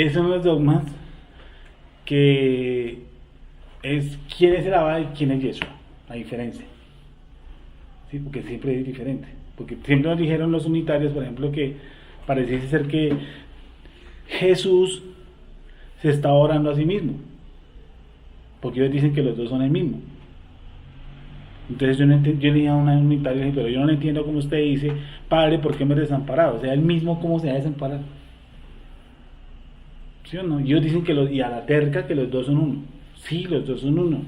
esos son los dogmas que es quién es el Abba y quién es Yeshua, la diferencia. Sí, porque siempre es diferente. Porque siempre nos dijeron los unitarios, por ejemplo, que pareciese ser que Jesús se está orando a sí mismo. Porque ellos dicen que los dos son el mismo. Entonces yo le dije a un unitario, pero yo no le entiendo como usted dice, Padre, ¿por qué me desamparado? O sea, él mismo, ¿cómo se va a desamparar? ¿Sí o no? Ellos dicen que y a la terca que los dos son uno. Sí, los dos son uno.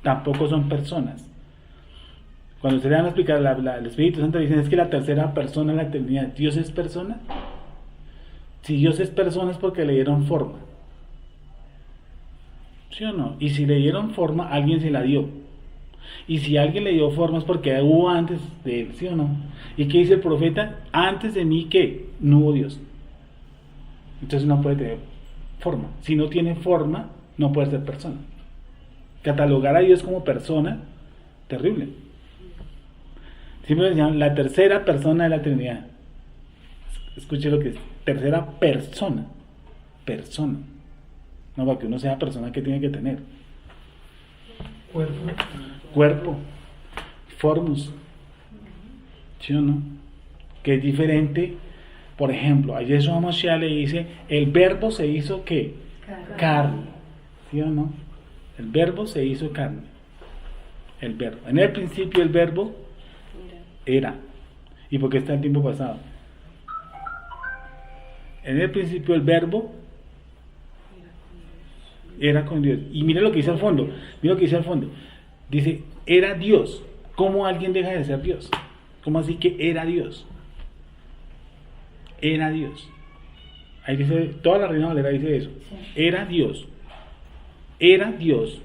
Tampoco son personas. Cuando ustedes van a explicar el Espíritu Santo, dicen es que la tercera persona en la eternidad, ¿Dios es persona? Si Dios es persona es porque le dieron forma. ¿Sí o no? Y si le dieron forma, alguien se la dio. Y si alguien le dio forma es porque hubo antes de él, ¿sí o no? ¿Y qué dice el profeta? Antes de mí, ¿qué? No hubo Dios. Entonces no puede tener forma. Si no tiene forma, no puede ser persona. Catalogar a Dios como persona, terrible. Siempre decían la tercera persona de la Trinidad. Escuche lo que es. Tercera persona. Persona. No, para que uno sea persona, ¿qué tiene que tener? Cuerpo. Formus. ¿Sí o no? Que es diferente. Por ejemplo, a Yeshua Mashiach le dice, el verbo se hizo ¿qué? Carne. ¿Sí o no? El verbo se hizo carne. El verbo. En el principio el verbo era. ¿Y por qué está el tiempo pasado? En el principio el verbo era con Dios. Y mire lo que dice al fondo. Mire lo que dice al fondo. Dice, era Dios. ¿Cómo alguien deja de ser Dios? ¿Cómo así que era Dios? Era Dios. Ahí dice, toda la Reina Valera dice eso. Era Dios. Era Dios.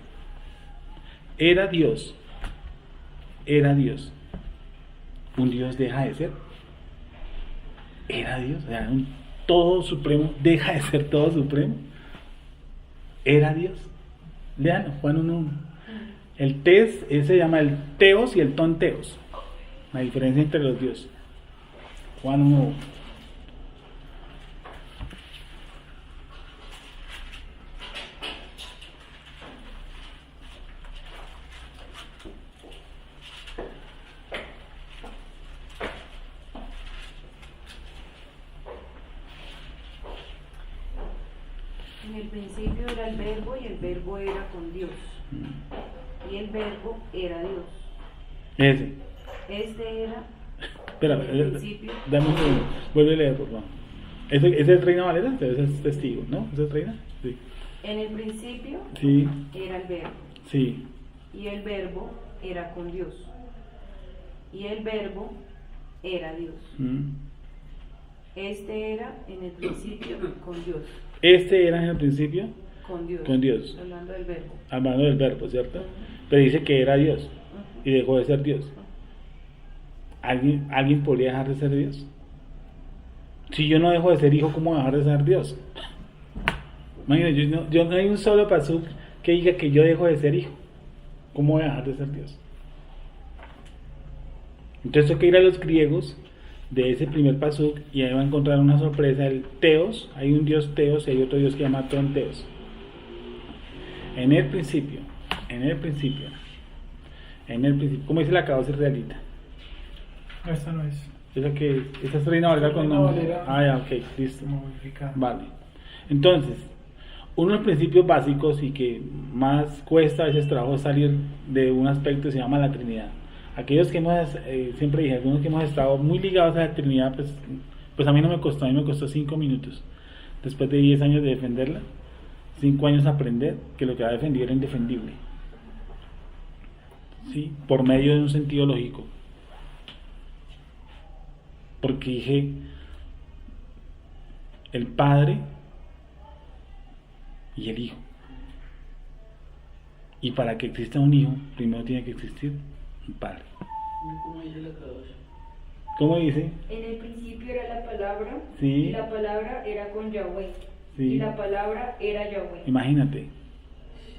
Era Dios. Era Dios. Un Dios deja de ser. Era Dios. O sea, un todo supremo deja de ser todo supremo. Era Dios. Lean Juan 1:1. El tes, ese se llama el teos y el ton teos. La diferencia entre los dioses. Juan 1:1. En el principio era el verbo y el verbo era con Dios. Y el verbo era Dios. Ese. Este era. Espera, en el principio. dame un segundo. Vuelve a leer, por favor. ¿Ese es Reina Valera? Ese es testigo, ¿no? ¿Ese es Reina? Sí. En el principio Sí. era el verbo. Sí. Y el verbo era con Dios. Y el verbo era Dios. Este era en el principio con Dios. Este era en el principio Con Dios. con Dios. Hablando del verbo. Hablando del verbo, ¿cierto? Pero dice que era Dios y dejó de ser Dios. ¿Alguien podría dejar de ser Dios? Si yo no dejo de ser hijo, ¿cómo voy a dejar de ser Dios? Imagínate, yo no hay un solo pasuk que diga que yo dejo de ser hijo. ¿Cómo voy a dejar de ser Dios? Entonces hay que ir a los griegos de ese primer pasuk y ahí va a encontrar una sorpresa. El teos, hay un dios teos y hay otro dios que se llama tonteos. En el principio, ¿cómo dice la cabeza israelita? No, esta no es. Esa es Reina Valera con Reina Valera. Ah, ya, ok, listo. Modificada. Vale. Entonces, uno de los principios básicos y que más cuesta a veces trabajo salir de un aspecto se llama la Trinidad. Aquellos que hemos, siempre dije, algunos que hemos estado muy ligados a la Trinidad, pues a mí no me costó, a mí me costó 5 minutos. Después de 10 años de defenderla, 5 años aprender que lo que va a defender era indefendible. ¿Sí? Por medio de un sentido lógico. Porque dije, el Padre y el Hijo. Y para que exista un Hijo, primero tiene que existir un Padre. ¿Cómo dice? En el principio era la palabra. Sí. Y la palabra era con Yahweh. Sí. Y la palabra era Yahweh. Imagínate.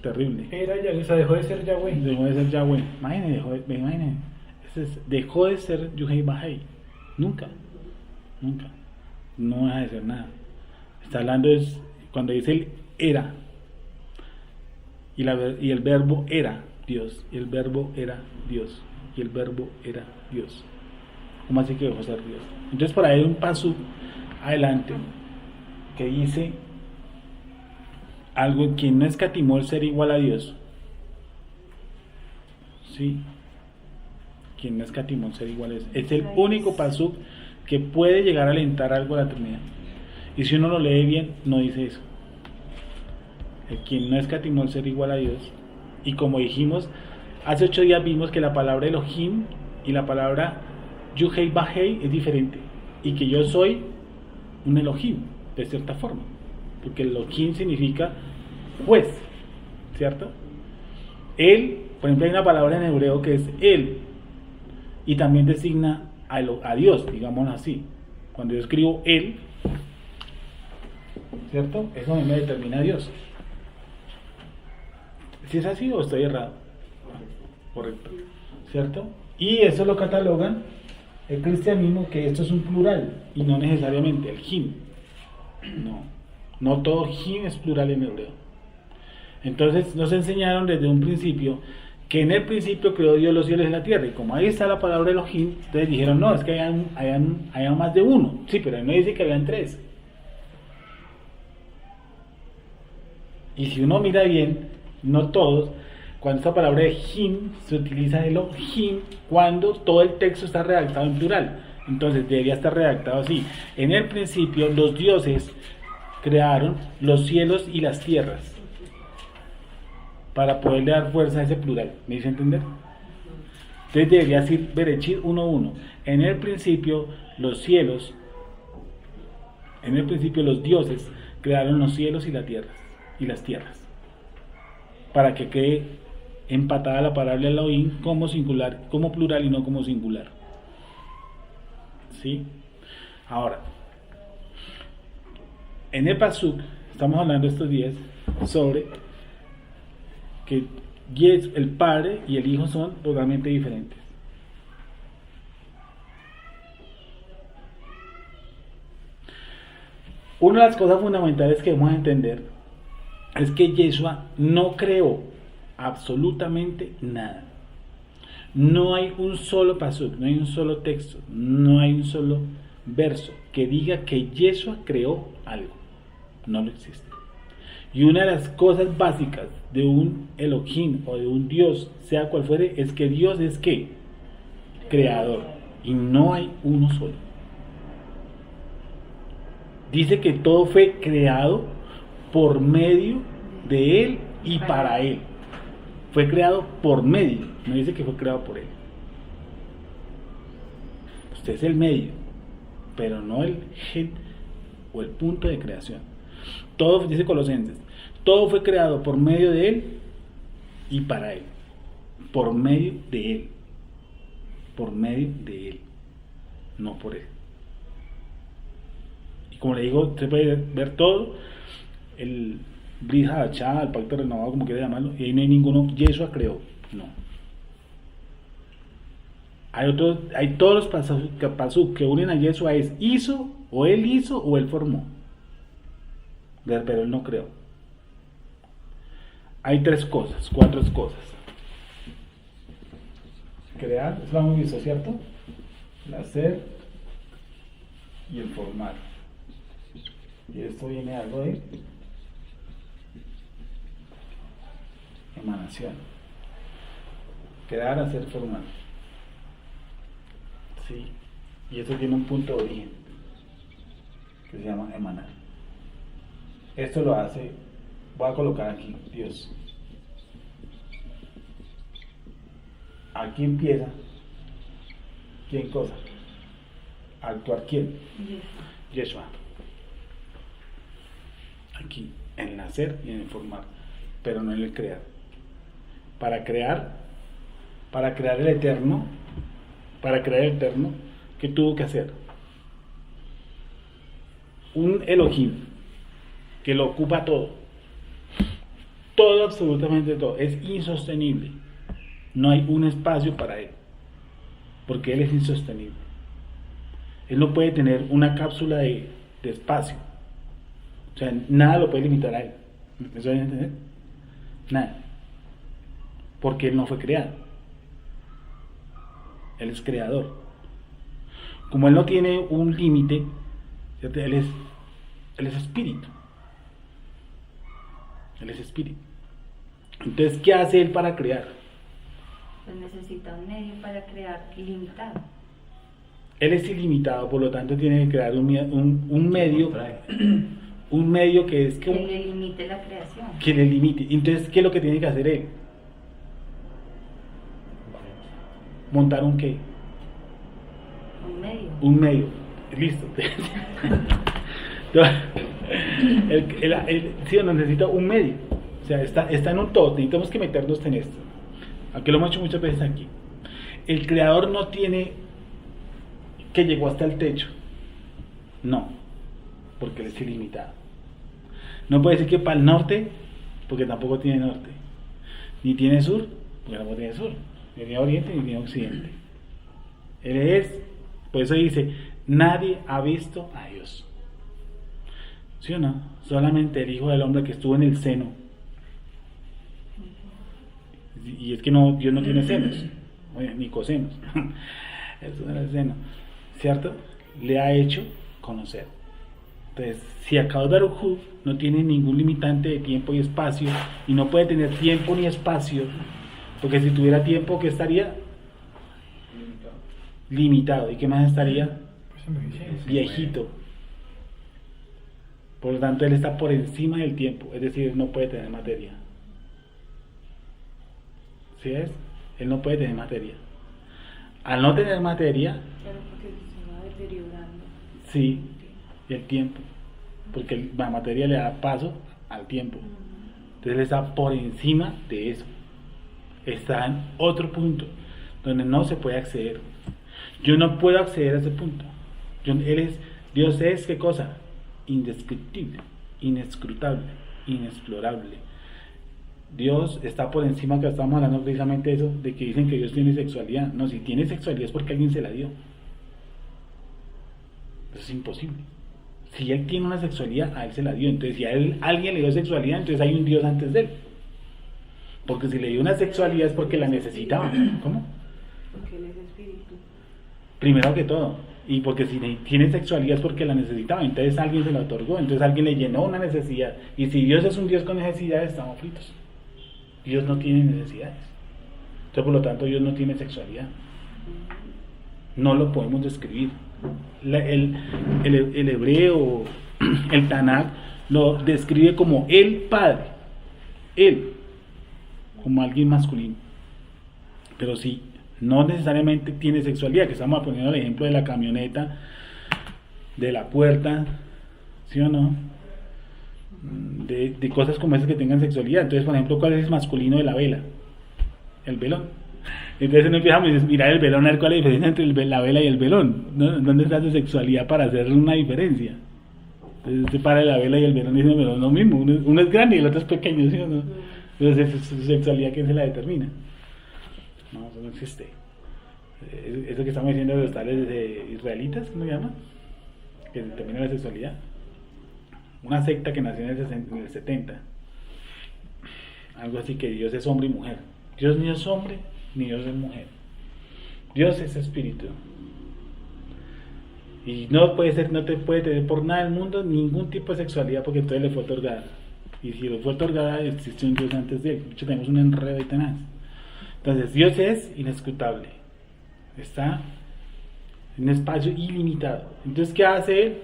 Terrible. Era Yahweh, o sea, dejó de ser Yahweh. Dejó de ser Yahweh. Imagínate. Dejó de ser Yuhei Bahei. Nunca. No deja de ser nada. Está hablando Cuando dice el era, y el verbo era Dios, y el verbo era Dios, y el verbo era Dios. ¿Cómo así que dejó ser Dios? Entonces por ahí hay un paso adelante que dice algo en quien no escatimó el ser igual a Dios. ¿Sí? Quien no escatimó el ser igual a Dios. Es el único paso que puede llegar a alentar algo a la Trinidad. Y si uno lo lee bien, no dice eso. El quien no escatimó el ser igual a Dios. Y como dijimos, hace 8 días vimos que la palabra Elohim y la palabra Yuhei Bahei es diferente. Y que yo soy un Elohim, de cierta forma. Porque Elohim significa juez, ¿cierto? Él, por ejemplo, hay una palabra en hebreo que es él. Y también designa a Dios, digámoslo así. Cuando yo escribo él, ¿cierto? Eso a mí me determina a Dios. ¿Si es así o estoy errado? Correcto. ¿Cierto? Y eso lo catalogan el cristianismo, que esto es un plural y no necesariamente el him. No todo him es plural en hebreo. Entonces nos enseñaron desde un principio que en el principio creó Dios los cielos y la tierra, y como ahí está la palabra Elohim, entonces dijeron, no, es que hay más de uno. Sí, pero ahí no dice que habían 3. Y si uno mira bien, no todos, cuando esta palabra de him se utiliza Elohim cuando todo el texto está redactado en plural. Entonces debería estar redactado así: en el principio los dioses crearon los cielos y las tierras, para poderle dar fuerza a ese plural. ¿Me hice entender? Entonces debería decir Berechit 1:1. En el principio los dioses crearon los cielos y la tierra y las tierras, para que quede empatada la palabra Elohim como singular, como plural y no como singular. ¿Sí? Ahora, en el Pasuk estamos hablando estos días sobre que el Padre y el Hijo son totalmente diferentes. Una de las cosas fundamentales que debemos entender es que Yeshua no creó absolutamente nada. No hay un solo pasuk, no hay un solo texto, no hay un solo verso que diga que Yeshua creó algo. No lo existe. Y una de las cosas básicas de un Elohim o de un Dios, sea cual fuere, es que Dios es ¿qué? Creador. Y no hay uno solo. Dice que todo fue creado por medio de Él y para Él. Fue creado por medio, no dice que fue creado por Él. Usted es el medio, pero no el gen o el punto de creación. Todo, dice Colosenses, todo fue creado por medio de Él y para Él. Por medio de Él. Por medio de Él. No por Él. Y como le digo, se puede ver todo. El Brit Hadashah, el pacto renovado, como quiera llamarlo. Y ahí no hay ninguno. Yeshua creó. No. Hay todos los pasuk que unen a Yeshua. Es hizo, o Él formó. Pero Él no creó. Hay 4 cosas. Crear, eso lo hemos visto, ¿cierto? El hacer y el formar. Y esto viene algo de emanación. Crear, hacer, formar. Sí. Y eso tiene un punto de origen que se llama emanar. Esto lo hace, voy a colocar aquí, Dios. Aquí empieza, ¿quién cosa? ¿A actuar quién? Yeshua. Aquí, en el hacer y en el formar, pero no en el crear. Para crear el eterno, ¿qué tuvo que hacer? Un Elohim que lo ocupa todo, absolutamente todo, es insostenible. No hay un espacio para Él, porque Él es insostenible. Él no puede tener una cápsula de espacio. O sea, nada lo puede limitar a él. ¿Eso deben entender? Nada. Porque él no fue creado. Él es creador. Como él no tiene un límite, ¿cierto? Él es espíritu. Él es espíritu. Entonces, ¿qué hace él para crear? Pues necesita un medio para crear ilimitado. Él es ilimitado, por lo tanto tiene que crear un medio que es Que le limite la creación. que le limite. Entonces, ¿qué es lo que tiene que hacer él? Montar un qué? Un medio. Un medio. Listo. Sí, no necesita un medio. O sea, está en un todo. Necesitamos que meternos en esto. Aunque lo hemos hecho muchas veces aquí. El creador no tiene que llegó hasta el techo. No. Porque él es ilimitado. No puede decir que para el norte, porque tampoco tiene norte. Ni tiene sur, porque tampoco tiene sur. Ni tiene oriente, ni tiene occidente. Él es, por eso dice, nadie ha visto a Dios. ¿Sí o no? Solamente el Hijo del Hombre que estuvo en el seno. Y es que no, Dios no tiene senos, ni cosenos. Eso no era el seno. ¿Cierto? Le ha hecho conocer. Entonces, si Akadosh Baruj Hu no tiene ningún limitante de tiempo y espacio, y no puede tener tiempo ni espacio, porque si tuviera tiempo, ¿qué estaría? Limitado. ¿Y qué más estaría? Pues envejeciendo. Viejito. Por lo tanto, él está por encima del tiempo, es decir, no puede tener materia. ¿Sí es? Él no puede tener materia. Al no tener materia, Claro, porque se va deteriorando. sí, y el tiempo, porque la materia le da paso al tiempo. Entonces él está por encima de eso. Está en otro punto donde no se puede acceder. Yo no puedo acceder a ese punto. Dios es, ¿qué cosa? Indescriptible, inescrutable, inexplorable. Dios está por encima, que estamos hablando precisamente de eso, de que dicen que Dios tiene sexualidad. No, si tiene sexualidad es porque alguien se la dio. Eso es imposible. Si él tiene una sexualidad, a él se la dio. Entonces, si a él alguien le dio sexualidad, entonces hay un Dios antes de él. Porque si le dio una sexualidad es porque la necesitaba. ¿Cómo? Porque él es espíritu. Primero que todo. Y porque si tiene sexualidad es porque la necesitaba. Entonces alguien se la otorgó. Entonces alguien le llenó una necesidad. Y si Dios es un Dios con necesidades, estamos fritos. Dios no tiene necesidades. Entonces, por lo tanto, Dios no tiene sexualidad. No lo podemos describir. El hebreo, el Tanakh, lo describe como el Padre. Él, como alguien masculino. Pero sí, no necesariamente tiene sexualidad, que estamos poniendo el ejemplo de la camioneta, de la puerta, ¿sí o no? De cosas como esas que tengan sexualidad. Entonces, por ejemplo, ¿cuál es el masculino de la vela? El velón. Entonces uno empieza a mirar el velón, a ver cuál es la diferencia entre la vela y el velón, ¿no? ¿Dónde está su sexualidad para hacer una diferencia? Entonces usted para la vela y el velón y dice, pero no mismo, uno es grande y el otro es pequeño, ¿sí o no? Entonces su sexualidad, ¿quién se la determina? No, eso no existe. Eso que estamos diciendo de los tales israelitas, ¿cómo se llama? Que determina la sexualidad. Una secta que nació en el 70. Algo así, que Dios es hombre y mujer. Dios ni es hombre ni Dios es mujer. Dios es espíritu. Y no te puede tener por nada del mundo ningún tipo de sexualidad, porque entonces le fue otorgada. Y si le fue otorgada, existe un Dios antes de él. De hecho, tenemos un enredo ahí tenaz. Entonces, Dios es inescrutable. Está en un espacio ilimitado. Entonces, ¿qué hace él?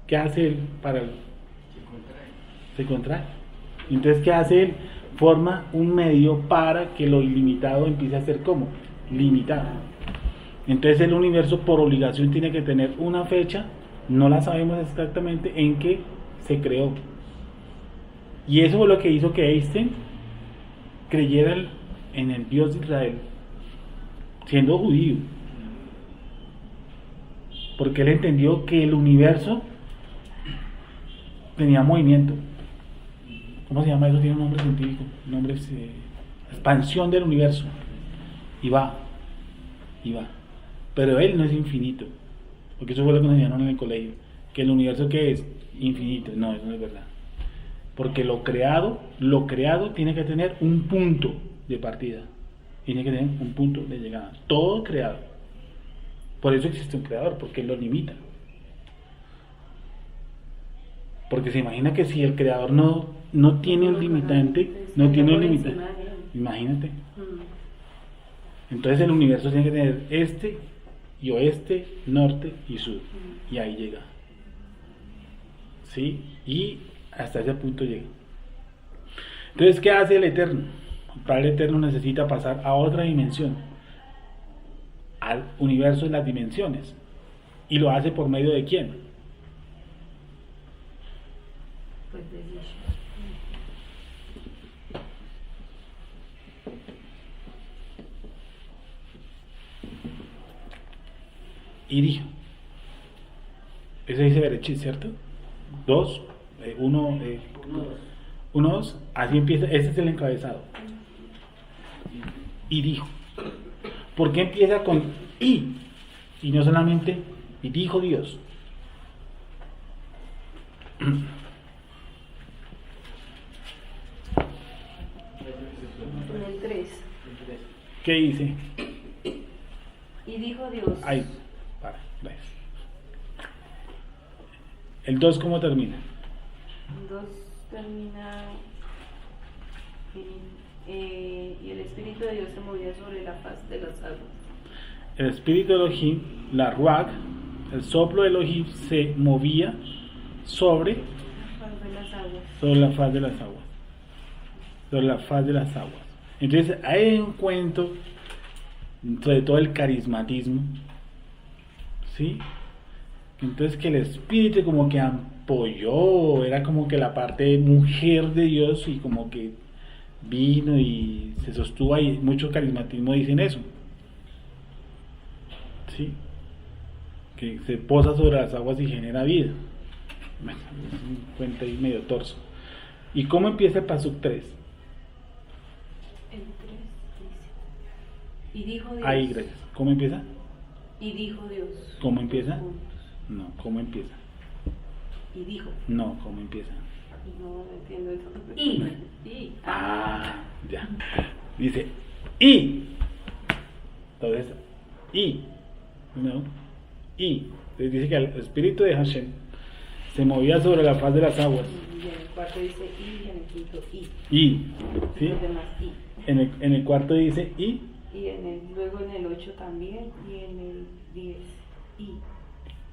¿Qué hace él para él? Se contrae. Entonces, ¿qué hace él? Forma un medio para que lo ilimitado empiece a ser como limitado. Entonces el universo por obligación tiene que tener una fecha, no la sabemos exactamente, en que se creó. Y eso fue lo que hizo que Einstein creyera en el Dios de Israel, siendo judío. Porque él entendió que el universo tenía movimiento. ¿Cómo se llama eso? Tiene un nombre científico. Un nombre es expansión del universo. Y va. Pero él no es infinito. Porque eso fue lo que nos enseñaron en el colegio. que el universo que es infinito. No, eso no es verdad. Porque lo creado tiene que tener un punto de partida. Tiene que tener un punto de llegada. Todo creado. Por eso existe un creador, porque él lo limita. Porque se imagina que si el creador no tiene un limitante, no tiene un limitante. Imagínate. Entonces el universo tiene que tener este y oeste, norte y sur. Y ahí llega. ¿Sí? Y hasta ese punto llega. Entonces, ¿qué hace el Eterno? El Padre Eterno necesita pasar a otra dimensión, al universo de las dimensiones. ¿Y lo hace por medio de quién? Pues de Dios. Y dijo. Ese dice Berechit, ¿cierto? 2, 1, 1, 2. Así empieza. Ese es el encabezado. Y dijo. ¿Por qué empieza con y? Y no solamente y dijo Dios. En el 3. ¿Qué dice? Y dijo Dios. Ahí. Para, gracias. El 2, ¿cómo termina? 2 termina. Y el Espíritu de Dios se movía sobre la faz de las aguas. El espíritu de Elohim, la Ruach, el soplo de Elohim se movía sobre la faz de las aguas. Sobre la faz de las aguas. Entonces hay un cuento sobre todo el carismatismo, ¿sí? Entonces que el espíritu como que apoyó, era como que la parte mujer de Dios y como que vino y se sostuvo ahí. Mucho carismatismo dicen eso, ¿sí? Que se posa sobre las aguas y genera vida. Bueno, es un cuento ahí medio torso. ¿Y cómo empieza el Pasuk 3? El 3 dice. Y dijo Dios. Ahí, gracias. ¿Cómo empieza? Y dijo Dios. ¿Cómo empieza? Juntos. No, ¿cómo empieza? Y dijo. No, ¿cómo empieza? No entiendo eso. Y. Ah, ya. Dice, y. Entonces, y. No. Y. Entonces dice que el espíritu de Hashem se movía sobre la faz de las aguas. Y en el cuarto dice y en el quinto y. Y. ¿Sí? Los demás y. En el cuarto dice y. Y luego en el 8 también. Y en el 10 y.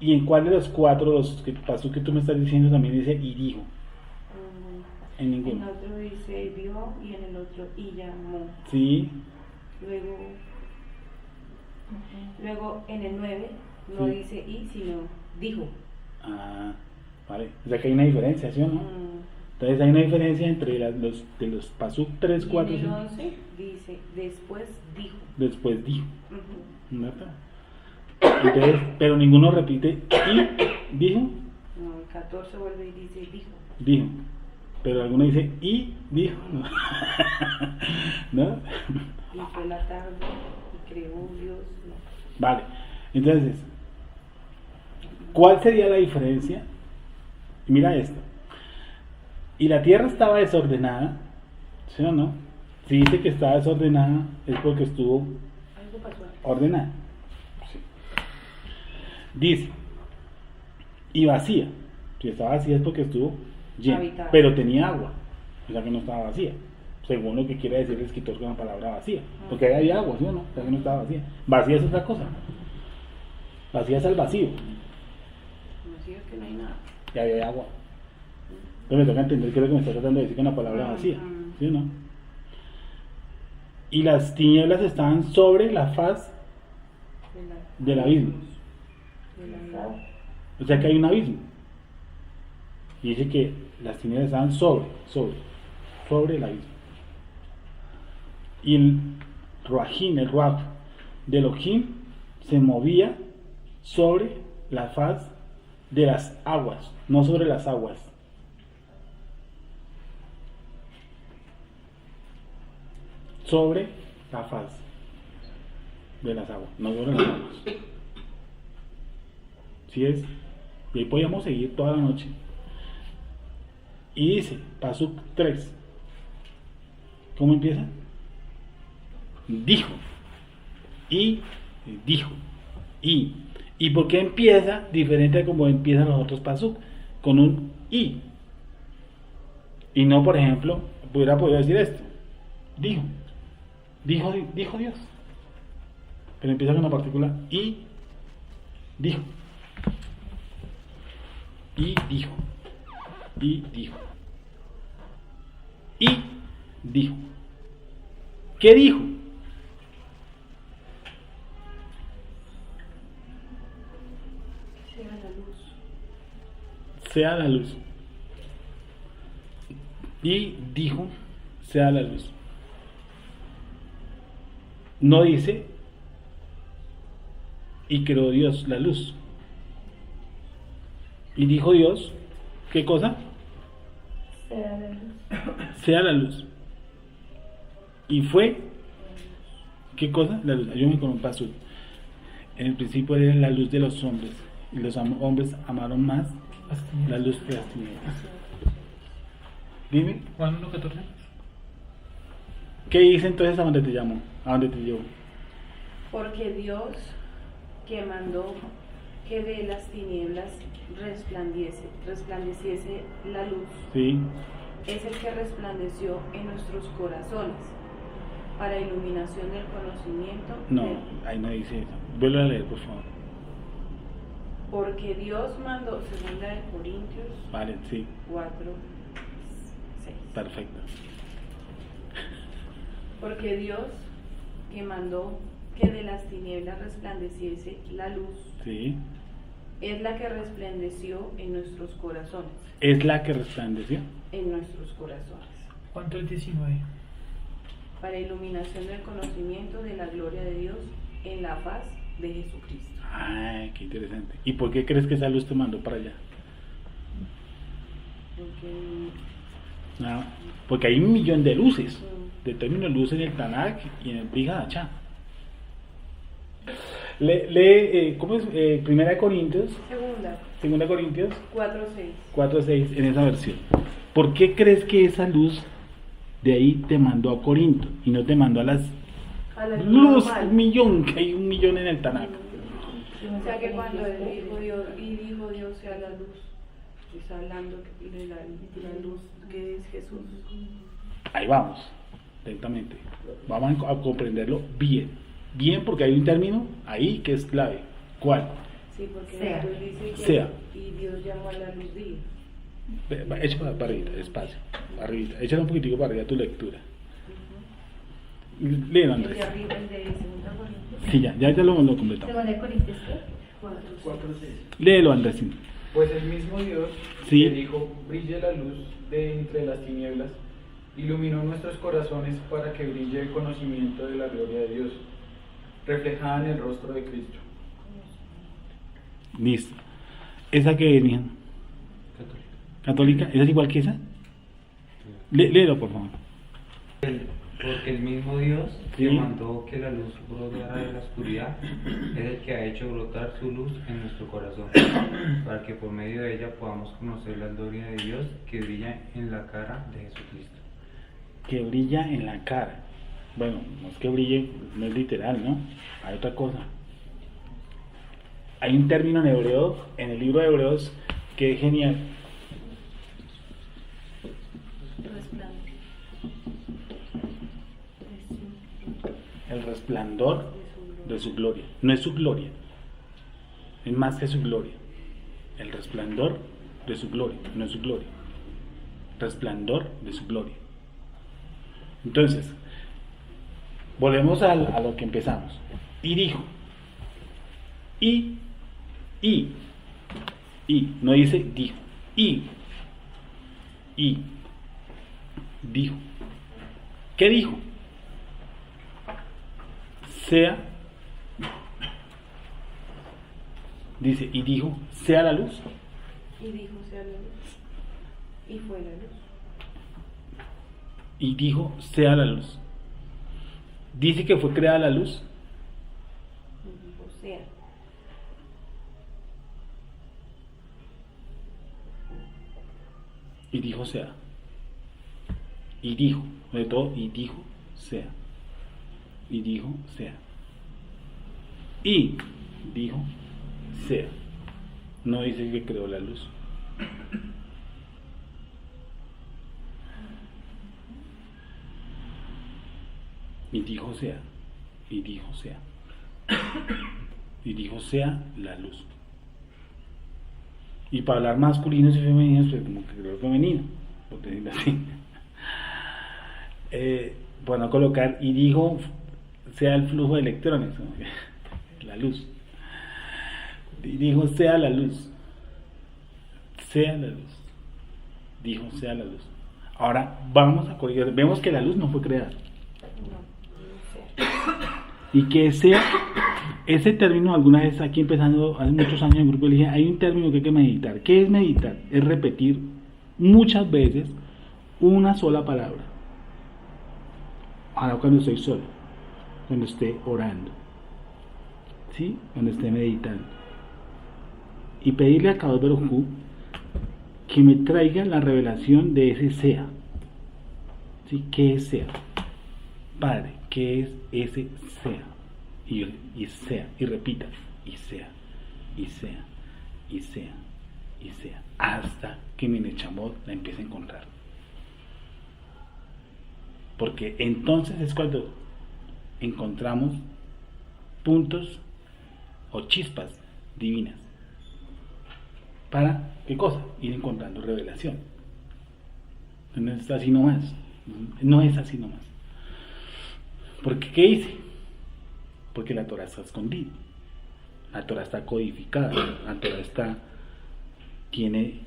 ¿Y en cuál de los cuatro, los que pasó que tú me estás diciendo, también dice y dijo? En En ninguno. otro dice vio y en el otro y llamó. Sí. Luego en el 9 no Sí. dice y, sino dijo. Ah, vale. O sea que hay una diferencia, ¿sí o no? Entonces hay una diferencia entre los Pasuk 3, 4, y en el 5. 11 dice después dijo. Después dijo. Ujú. ¿Verdad? Entonces, pero ninguno repite y dijo. No, el 14 vuelve y dice dijo. Dijo. Pero alguno dice y dijo. ¿No? Y fue la tarde y creó Dios. No. Vale. Entonces, ¿cuál sería la diferencia? Mira esto. Y la tierra estaba desordenada, ¿sí o no? Si dice que estaba desordenada es porque estuvo Algo pasó. ordenada. Sí. Dice, y vacía. Si estaba vacía es porque estuvo llena, Habitada. pero tenía agua, o sea que no estaba vacía, según lo que quiere decir el escritor con la palabra vacía, porque ahí había agua, ¿sí o no? O sea que no estaba vacía. Vacía es otra cosa. Vacía es el vacío, No sigue que no hay nada. y ahí hay agua. Entonces me toca entender qué es lo que me está tratando de decir con la palabra vacía, ¿sí o no? Y las tinieblas estaban sobre la faz del abismo. De la nada. O sea que hay un abismo. Y dice que las tinieblas estaban sobre el abismo. Y el Ruajim, el Ruach de Elohim se movía sobre la faz de las aguas, no sobre las aguas. Sobre la faz de las aguas, no sobre las aguas. ¿Sí es? Y ahí podíamos seguir toda la noche. Y dice, Pasuk 3. ¿Cómo empieza? Dijo. Y dijo. ¿Y por qué empieza diferente a como empiezan los otros Pasuk? Con un y. Y no, por ejemplo, hubiera podido decir esto. Dijo. Dijo Dios. Pero empieza con una partícula y dijo. Y dijo. Y dijo. Y dijo. ¿Qué dijo? Sea la luz. Sea la luz. Y dijo, sea la luz. No dice, y creó Dios la luz. Y dijo Dios, ¿qué cosa? Sea la luz. Sea la luz. Y fue, ¿qué cosa? La luz. Yo me con un paso. En el principio era la luz de los hombres. Y los hombres amaron más la luz que las tinieblas. Dime, Juan 1:14. ¿qué dice entonces a dónde te llamo? ¿A dónde te llevo? Porque Dios, que mandó que de las tinieblas resplandeciese la luz, Sí. es el que resplandeció en nuestros corazones para iluminación del conocimiento. No, de- ahí no dice eso. Vuelve a leer, por favor. Porque Dios mandó, segunda de Corintios Vale, sí, 4, 6. perfecto. Porque Dios, que mandó que de las tinieblas resplandeciese la luz, Sí. es la que resplandeció en nuestros corazones. Es la que resplandeció. En nuestros corazones. Juan 3:19. Para iluminación del conocimiento de la gloria de Dios en la paz de Jesucristo. Ay, qué interesante. ¿Y por qué crees que esa luz te mandó para allá? Porque No, porque hay 1.000.000 de luces. De términos luz en el Tanakh y en el Brit Hadashah. Lee, ¿cómo es? Primera de Corintios, Segunda de Corintios 4:6. 4:6 en esa versión. ¿Por qué crees que esa luz de ahí te mandó a Corinto y no te mandó a las A la luz normal. 1.000.000, que hay 1.000.000 en el Tanakh? O sea que cuando él dijo Dios sea la luz, está hablando de la luz que es Jesús. Ahí vamos, lentamente. Vamos a comprenderlo bien. Bien, porque hay un término ahí que es clave. ¿Cuál? Sí, porque Sea. después dice que Sea. y Dios llamó a la luz día. Echa para arriba, despacio. Arriba. Échale un poquitico para arriba tu lectura. Léelo, El Andrés. de arriba, el de segunda Corintios. Sí, ya lo completamos. Segunda de Corintios, ¿qué? 4:6. Léelo, Andrés. Pues el mismo Dios Sí. que dijo, brille la luz de entre las tinieblas, iluminó nuestros corazones para que brille el conocimiento de la gloria de Dios, reflejada en el rostro de Cristo. Listo. ¿Esa que es, mija? ¿Católica? ¿Esa es igual que esa? Léelo, por favor. Porque el mismo Dios que Sí. mandó que la luz brotara de la oscuridad es el que ha hecho brotar su luz en nuestro corazón, para que por medio de ella podamos conocer la gloria de Dios que brilla en la cara de Jesucristo. Que brilla en la cara. Bueno, no es que brille, no es literal, ¿no? Hay otra cosa. Hay un término en hebreo, en el libro de Hebreos, que es genial. El resplandor de su gloria. No es su gloria, es más que su gloria. El resplandor de su gloria, no es su gloria. Resplandor de su gloria. Entonces, volvemos a lo que empezamos. Y dijo, y, no dice dijo, y, dijo. ¿Qué dijo? Sea, dice, y dijo, sea la luz. Y dijo sea la luz. Y fue la luz. Y dijo, sea la luz. Dice que fue creada la luz. Y dijo sea. Y dijo sea. Y dijo, sobre todo, y dijo sea. Y dijo sea. Y dijo sea. No dice que creó la luz. Y dijo sea. Y dijo sea. Y dijo sea la luz. Y para hablar masculinos y femeninos, pues como que creó femenino, por decirlo así. Bueno, colocar y dijo sea el flujo de electrones, ¿no? La luz. Y dijo sea la luz. Sea la luz. Dijo sea la luz. Ahora vamos a corregir. Vemos que la luz no fue creada. Y que sea, ese término alguna vez aquí empezando hace muchos años en el grupo le dije, hay un término que hay que meditar. ¿Qué es meditar? Es repetir muchas veces una sola palabra. Ahora cuando estoy solo, cuando esté orando, ¿sí? Cuando esté meditando. Y pedirle a Kadosh Baruj Hu que me traiga la revelación de ese sea. ¿Sí? ¿Qué es sea? Padre, ¿qué es ese sea? Y sea, y repita, y sea, y sea, y sea, y sea, hasta que mi Nechamot la empiece a encontrar. Porque entonces es cuando encontramos puntos o chispas divinas. ¿Para qué cosa? Ir encontrando revelación. No es así nomás. No es así nomás. Porque ¿qué hice? Porque la Torah está escondida. La Torah está codificada. La Torah tiene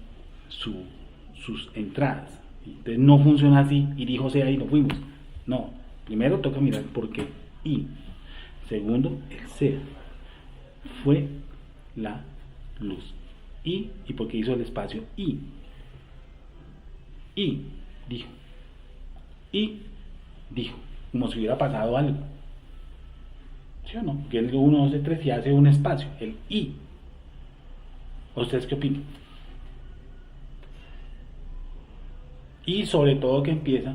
sus entradas. Entonces no funciona así y dijo sea y no fuimos. No. Primero toca mirar por qué. Y segundo, el ser fue la luz. Y porque hizo el espacio y dijo. Y dijo. Como si hubiera pasado algo. ¿Sí o no? Que el 1, 2, 3 y hace un espacio. El y. ¿Ustedes qué opinan? Y sobre todo que empieza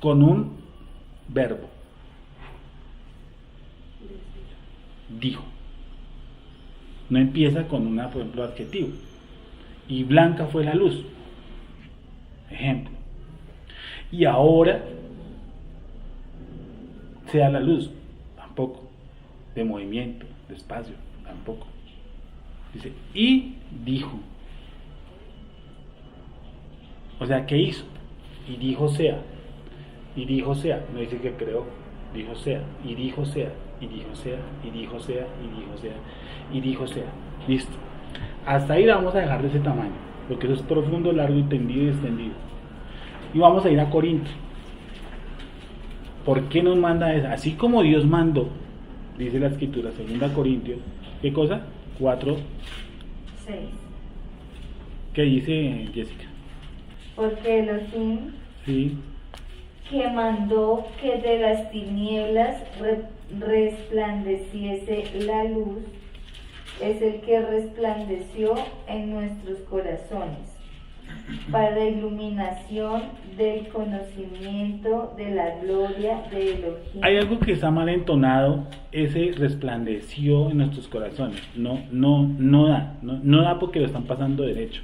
con un verbo. Dijo. No empieza con una, por ejemplo, adjetivo. Y blanca fue la luz. Ejemplo. Y ahora sea la luz. Tampoco. De movimiento, de espacio. Tampoco. Dice, y dijo. O sea, ¿qué hizo? Y dijo sea. Y dijo sea. No dice que creó. Dijo sea. Y dijo sea. Y dijo sea. Y dijo sea. Y dijo sea. Y dijo sea. Listo. Hasta ahí la vamos a dejar de ese tamaño. Porque eso es profundo, largo y tendido y extendido. Y vamos a ir a Corinto. ¿Por qué nos manda eso? Así como Dios mandó, dice la escritura, 2 Corintios, ¿qué cosa? 4, 6. ¿Qué dice Jessica? Porque Elohim, Sí, que mandó que de las tinieblas resplandeciese la luz, es el que resplandeció en nuestros corazones para iluminación del conocimiento de la gloria de Elohim. hay algo que está mal entonado, ese resplandeció en nuestros corazones. No da porque lo están pasando derecho.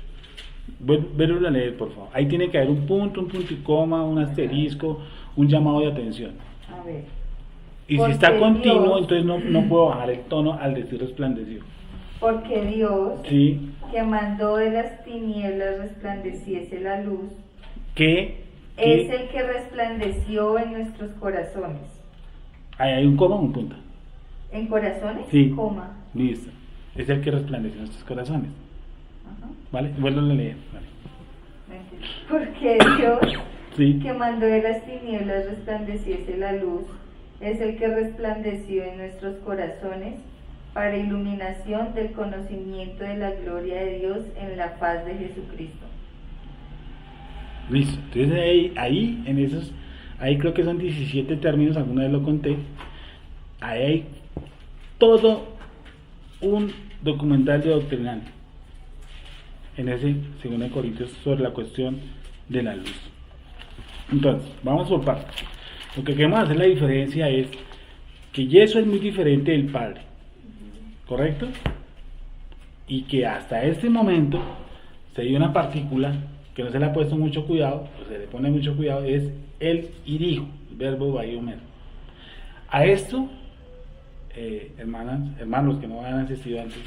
Vuelvo a leer, por favor. Ahí tiene que haber un punto y coma, un asterisco, un llamado de atención. A ver. Y si Porque está continuo, Dios, entonces no puedo bajar el tono al decir resplandeció. porque Dios, Sí, que mandó de las tinieblas resplandeciese la luz, que es el que resplandeció en nuestros corazones. ahí hay un coma o un punto. ¿En corazones? Sí. Coma. Listo. Es el que resplandeció en nuestros corazones. Ajá. ¿Vale? Vuelvo a leer. Vale. Porque Dios, Sí. que mandó de las tinieblas resplandeciese la luz, es el que resplandeció en nuestros corazones para iluminación del conocimiento de la gloria de Dios en la faz de Jesucristo. Listo. Entonces ahí en esos, ahí creo que son 17 términos, alguna vez lo conté. Ahí hay todo un documental de doctrinal en ese 2 Corintios sobre la cuestión de la luz. Entonces, vamos por partes. Lo que queremos hacer la diferencia es que Yeshua es muy diferente del Padre, ¿correcto? Y que hasta este momento se dio una partícula que no se le ha puesto mucho cuidado, pues se le pone mucho cuidado, es el irijo, el verbo vaiomer. A esto, hermanos que no han asistido antes,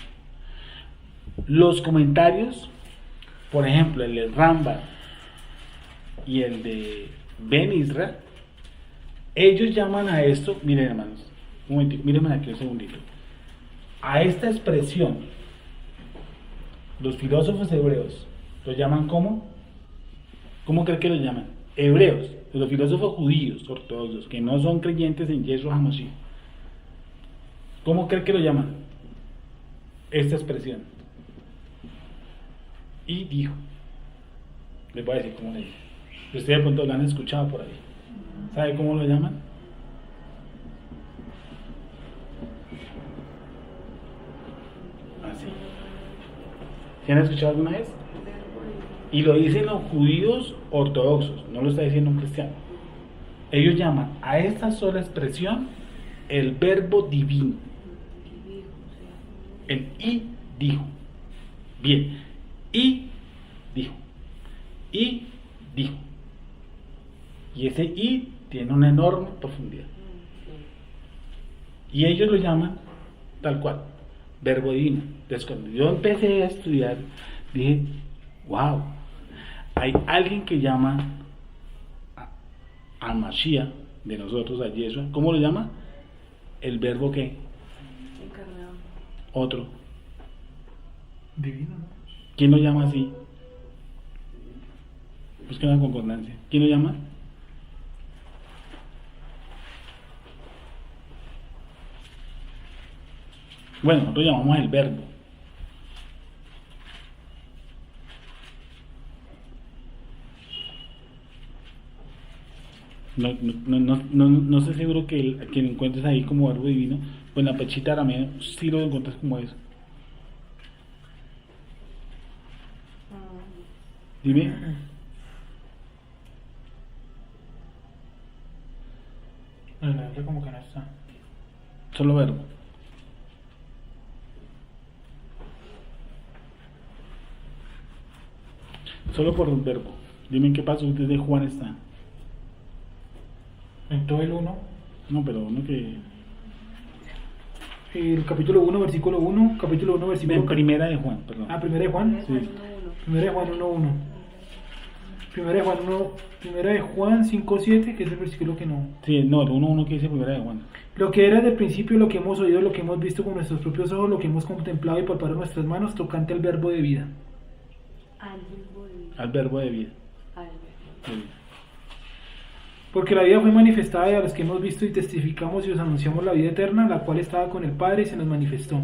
los comentarios, por ejemplo, el de Rambam y el de Ben Israel, ellos llaman a esto, miren hermanos, un momentito, mírenme aquí un segundito, a esta expresión, los filósofos hebreos lo llaman ¿cómo? ¿Cómo creen que lo llaman? Hebreos, los filósofos judíos ortodoxos que no son creyentes en Yeshua HaMashiach, ¿cómo creen que lo llaman? Esta expresión. Y dijo, les voy a decir cómo le dijo. Ustedes de pronto lo han escuchado por ahí. ¿Sabe cómo lo llaman? Así. ¿Se han escuchado alguna vez? Y lo dicen los judíos ortodoxos, no lo está diciendo un cristiano. Ellos llaman a esta sola expresión el verbo divino. El y dijo. Bien. Y dijo. Y dijo. Y ese y tiene una enorme profundidad. Y ellos lo llaman tal cual, verbo divino. Entonces cuando yo empecé a estudiar, dije, wow, hay alguien que llama a Mashiach de nosotros, a Yeshua, ¿cómo lo llama? El verbo que Encarnado. otro. Divino, ¿no? ¿Quién lo llama así? Busca una concordancia. ¿Quién lo llama? Bueno, nosotros llamamos el verbo. No estoy seguro que lo encuentres ahí como verbo divino, pues en la pechita aramea sí lo encuentras como eso. Dime. No, la verdad como que no está. Solo verbo. Solo por un verbo. Dime en qué paso de Juan está. En todo el 1, No, pero uno que... el capítulo 1, versículo 1, capítulo 1, versículo... En primera de Juan, perdón. Ah, primera de Juan. Sí. Primera de Juan 1:1. Primera de Juan 5:7, que es el versículo que no. Sí, no, el 1.1 que dice primera de Juan. Lo que era desde el principio, lo que hemos oído, lo que hemos visto con nuestros propios ojos, lo que hemos contemplado y palpado en nuestras manos, tocante al verbo de vida. Al verbo de vida. Al verbo de vida. Al verbo. Sí. Porque la vida fue manifestada y a los que hemos visto y testificamos y os anunciamos la vida eterna, la cual estaba con el Padre y se nos manifestó.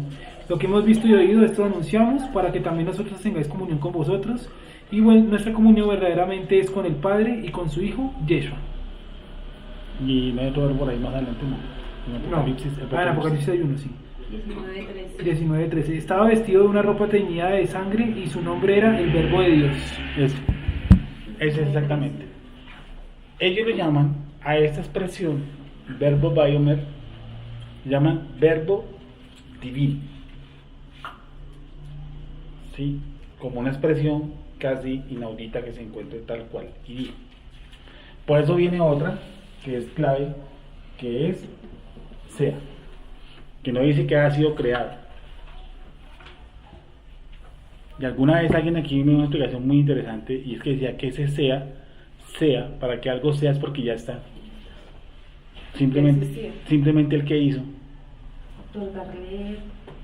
Lo que hemos visto y oído, esto anunciamos, para que también nosotros tengáis comunión con vosotros. Y nuestra comunión verdaderamente es con el Padre y con su Hijo, Yeshua. Y no hay otro verbo por ahí más adelante, no. En Apocalipsis. En Apocalipsis hay uno, sí. 19:13. 19:13. Estaba vestido de una ropa teñida de sangre y su nombre era el Verbo de Dios. Ese es exactamente. Ellos lo llaman a esta expresión, verbo vaiomer, llaman verbo divino. ¿Sí? Como una expresión casi inaudita que se encuentre tal cual. Y dijo. Por eso viene otra que es clave, que es sea, que no dice que haya sido creado. Y alguna vez alguien aquí me dio una explicación muy interesante, y es que decía que ese sea, para que algo sea es porque ya está. Simplemente el que hizo.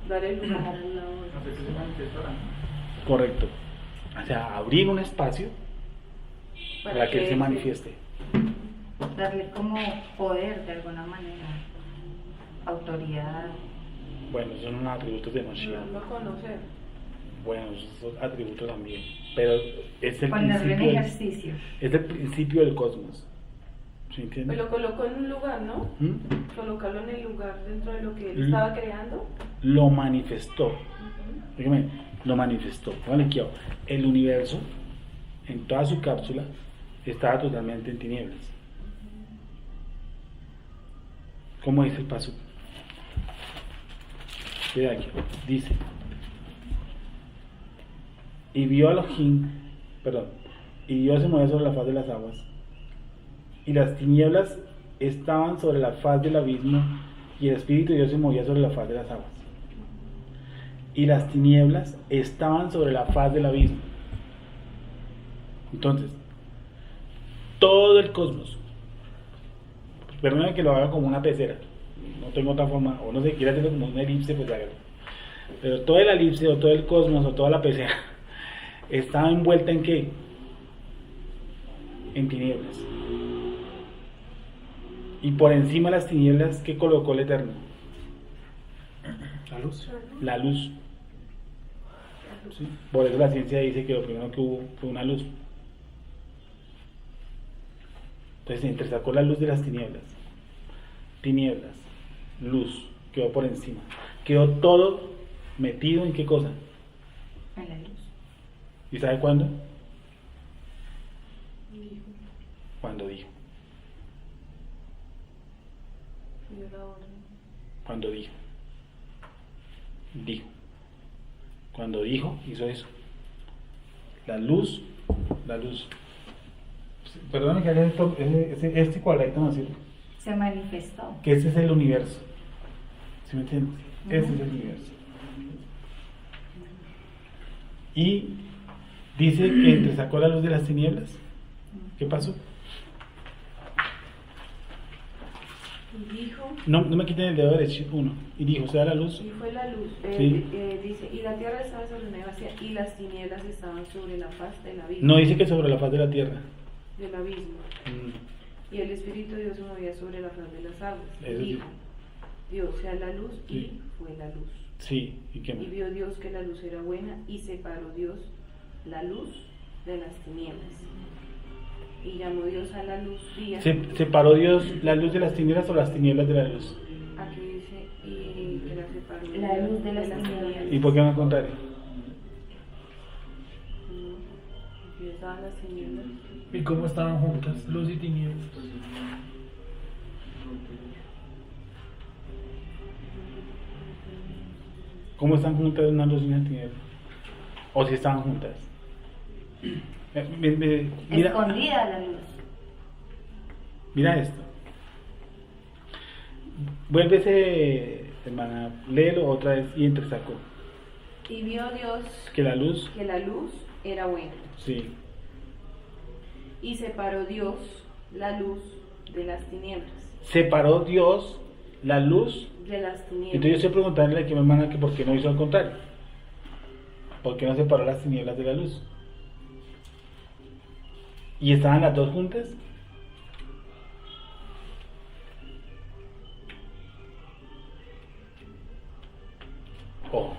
Darle lugar a la otra. Correcto. O sea, abrir un espacio para que él se manifieste. Darle como poder de alguna manera, autoridad. Bueno, esos son los atributos de Mashiach. No conocer. Bueno, esos son atributos también. Pero es el Ponerlo en principio ejercicio. es el principio del cosmos. ¿Se entiende? Pues lo colocó en un lugar, ¿no? ¿Mm? Colocarlo en el lugar dentro de lo que él estaba creando. Lo manifestó. Dígame, lo manifestó. Póngale aquí abajo. El universo, en toda su cápsula, estaba totalmente en tinieblas. ¿Cómo dice el paso? Mira aquí, dice: y vio a Elohim, y Dios se movía sobre la faz de las aguas, y las tinieblas estaban sobre la faz del abismo, y el Espíritu de Dios se movía sobre la faz de las aguas. Y las tinieblas estaban sobre la faz del abismo. Entonces, todo el cosmos, perdóname que lo haga como una pecera, no tengo otra forma, o no sé, quiere hacerlo como una elipse, pues hágalo. Pero toda la elipse, o todo el cosmos, o toda la pecera, estaba envuelta en ¿qué? En tinieblas. Y por encima de las tinieblas, ¿qué colocó el Eterno? La luz. La luz. ¿Sí? Por eso la ciencia dice que lo primero que hubo fue una luz. Entonces entresacó la luz de las tinieblas. Tinieblas, luz, quedó por encima. Quedó todo metido en ¿qué cosa? En la luz. ¿Y sabe cuándo? Cuando dijo. Cuando dijo. Dijo. Cuando dijo, hizo eso. La luz. Perdón que haga esto, este cuadradito no sirve. Se manifestó. Que ese es el universo. ¿Sí me entiendes? Ese es el universo. Y dice que entresacó la luz de las tinieblas. ¿Qué pasó? Y dijo, No me quiten el dedo derecho, uno. Y dijo, sea la luz. y fue la luz. Sí. Dice, y la tierra estaba sobre una vacía, y las tinieblas estaban sobre la faz del abismo. No dice que sobre la faz de la tierra. Del abismo. Y el Espíritu de Dios se movía sobre la faz de las aguas. Eso sí. Dijo, Dios sea la luz, Sí. y fue la luz. Sí, ¿y qué más? Y vio Dios que la luz era buena, y separó Dios la luz de las tinieblas. Y llamó Dios a la luz día. ¿Separó Dios la luz de las tinieblas o las tinieblas de la luz? Aquí dice, y que la separó La luz de las tinieblas. ¿Y por qué no al contrario? Y estaban las tinieblas. ¿Y cómo estaban juntas? Luz y tinieblas. ¿Cómo están juntas una luz y una tiniebla? ¿O si están juntas? Mira, Escondida la luz. mira esto. Vuélvese, hermana, léelo otra vez y entresacó. Y vio Dios Que la luz, que la luz era buena. sí. Y separó Dios la luz de las tinieblas. Separó Dios la luz. De las tinieblas. Entonces yo estoy preguntándole aquí a mi hermana que por qué no hizo al contrario. ¿Por qué no separó las tinieblas de la luz? ¿Y estaban las dos juntas? Oh.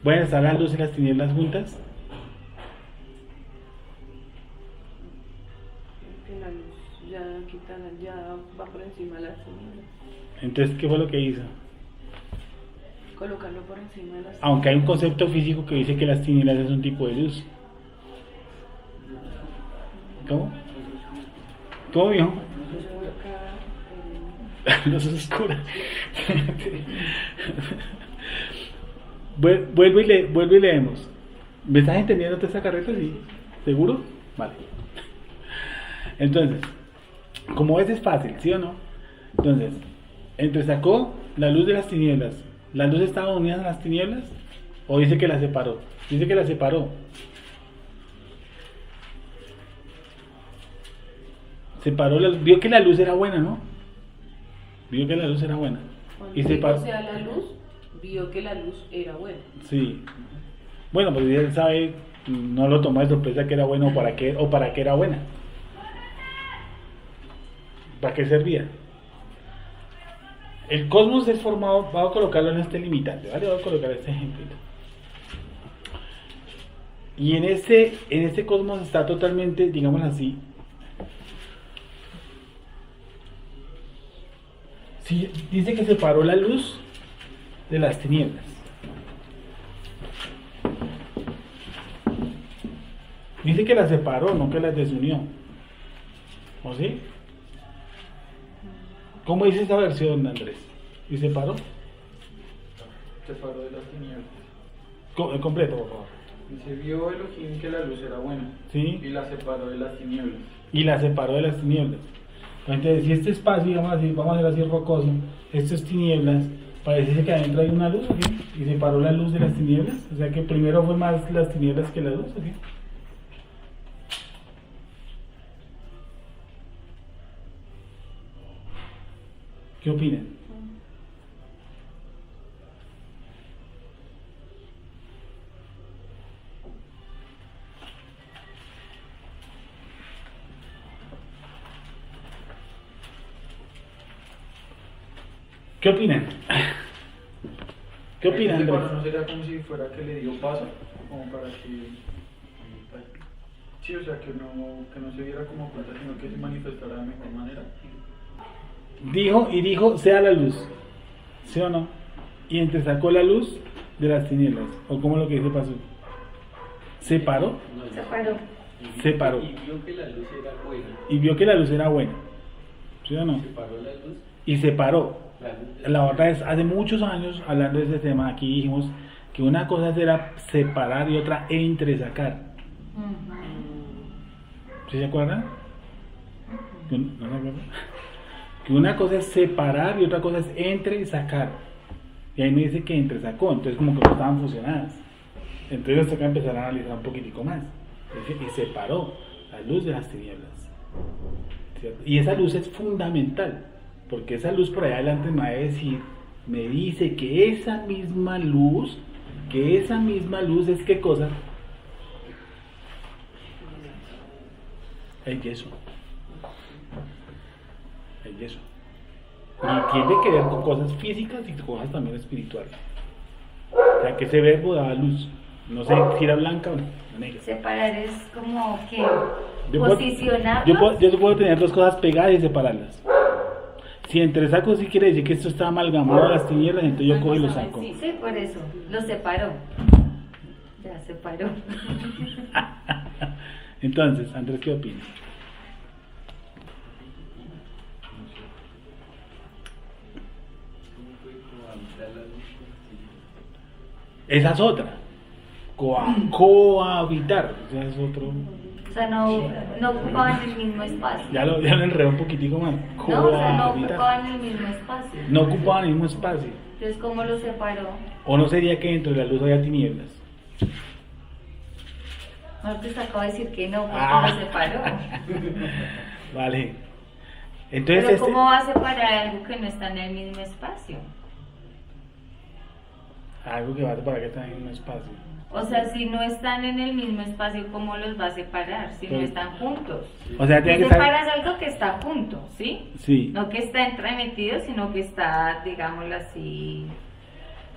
¿Pueden estar las luces y las tinieblas juntas? Que la luz ya quita, ya va por encima de las tinieblas. Entonces, ¿qué fue lo que hizo? Colocarlo por encima de las Aunque hay un concepto físico que dice que las tinieblas es un tipo de luz. ¿Cómo? ¿Cómo, viejo? Luz oscura. Vuelvo y leemos. ¿Me estás entendiendo toda esta carreta? ¿Sí? ¿Seguro? Vale. Entonces, como ves es fácil, ¿sí o no? Entonces, entresacó la luz de las tinieblas. ¿Las luces estaban unidas a las tinieblas? ¿O dice que las separó? Dice que las separó. Vio que la luz era buena, ¿no? Vio que la luz era buena. Cuando Y dijo separó. sea la luz, vio que la luz era buena. Sí. Bueno, pues él sabe, no lo tomó de sorpresa que era bueno o para qué era buena. ¿Para qué servía? El cosmos es formado, vamos a colocarlo en este limitante, ¿vale? Voy a colocar este ejemplo. Y en este cosmos está totalmente, digamos así, sí, dice que separó la luz de las tinieblas. dice que las separó, no que las desunió. ¿O sí? ¿Cómo dice esa versión, Andrés? ¿Y separó? Separó de las tinieblas. Completo, por favor. Dice, vio Elohim que la luz era buena. Sí. Y la separó de las tinieblas. Y la separó de las tinieblas. Entonces, si este espacio, digamos así, vamos a hacer así rocoso, esto es tinieblas, parece que adentro hay una luz, ¿sí? Y separó la luz de las tinieblas. O sea que primero fue más las tinieblas que la luz, ¿sí? ¿Qué opinan? ¿Qué opinan? ¿Qué opinan, Este Andrés? paso no sería como si fuera que le dio paso, como para que... Sí, o sea, que no se viera como cuenta, sino que se manifestara de mejor manera. Dijo, sea la luz. ¿Sí o no? Y entresacó la luz de las tinieblas. ¿O cómo lo que dice pasó? Separó. Separó. Y vio que la luz era buena. Y vio que la luz era buena. ¿Sí o no? Separó la luz. Y separó. La luz. La otra vez, hace muchos años, hablando de este tema, aquí dijimos que una cosa era separar y otra entresacar. ¿Sí se acuerdan? ¿No se acuerdan? Que una cosa es separar y otra cosa es entresacar. Y ahí me dice que entresacó, entonces como que no estaban fusionadas. Entonces nos toca empezar a analizar un poquitico más. Y separó la luz de las tinieblas. ¿Cierto? Y esa luz es fundamental, porque esa luz por allá adelante me va a decir, me dice que esa misma luz es ¿qué cosa? El yeso. El yeso. Y tiene que ver con cosas físicas y cosas también espirituales. O sea, que ese verbo daba luz. No sé si era blanca o negra. Separar es como que Yo puedo- posicionarlos. yo puedo tener dos cosas pegadas y separarlas. Si entresaco sí quiere decir que esto está amalgamado a las tinieblas, entonces yo cojo y lo saco. Sí, por eso. Lo separó. Ya separó. Entonces, Andrés, ¿qué opinas? ¿Cómo puede cohabitar la luz con las tinieblas? Esa es otra. Cohabitar. Esa es otro. O sea, no ocupaban el mismo espacio. Ya lo enredé un poquitico más. No, o sea, no Cohabitar. ocupaban el mismo espacio. No ocupaban el mismo espacio. Entonces, ¿cómo lo separó? ¿O no sería que dentro de la luz había tinieblas? Marcos acaba de decir que no, porque Ah. lo separó. Vale. Entonces, Pero ¿cómo va a separar algo que no está en el mismo espacio? algo que va a separar que está en un espacio. O sea, si no están en el mismo espacio, ¿cómo los va a separar? Si no Pues, están juntos. O sea, Si tiene que estar. separas algo que está junto, ¿sí? Sí. No que está entremetido, sino que está, digámoslo así,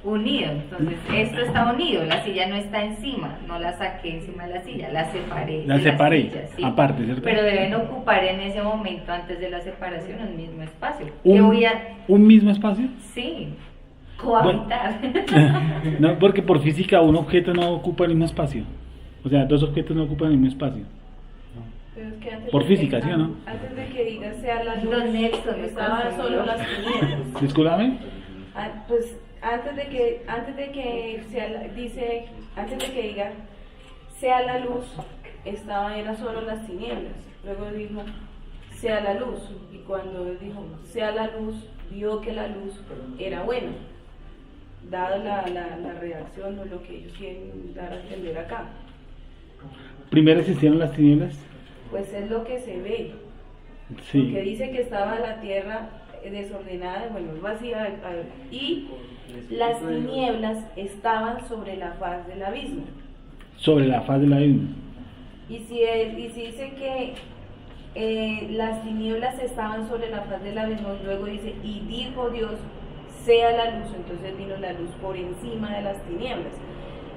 unido. Entonces, esto está unido, la silla no está encima, no la saqué encima de la silla, la separé. La de separé, silla, ¿sí? aparte, ¿cierto? Pero deben ocupar en ese momento, antes de la separación, un mismo espacio. ¿Qué voy a...? ¿Un mismo espacio? Sí, cohabitar. No, porque por física un objeto no ocupa el mismo espacio. O sea, dos objetos no ocupan el mismo espacio. Pero es que antes Por de que- física, ¿sí o no? Antes de que diga sea la luz, Don Nelson, me estaban confundió. solo las tinieblas. Discúlpame. Pues antes de que sea dice, antes de que diga sea la luz, era solo las tinieblas. Luego dijo sea la luz, y cuando dijo sea la luz, vio que la luz era buena, dado la redacción o lo que ellos quieren dar a entender acá. Primero existieron las tinieblas. Pues es lo que se ve, porque Sí. dice que estaba la tierra desordenada, bueno, vacía, y las tinieblas estaban sobre la faz del abismo. Sobre la faz del abismo. Y si dice que las tinieblas estaban sobre la faz del abismo, luego dice, y dijo Dios, sea la luz, entonces vino la luz por encima de las tinieblas.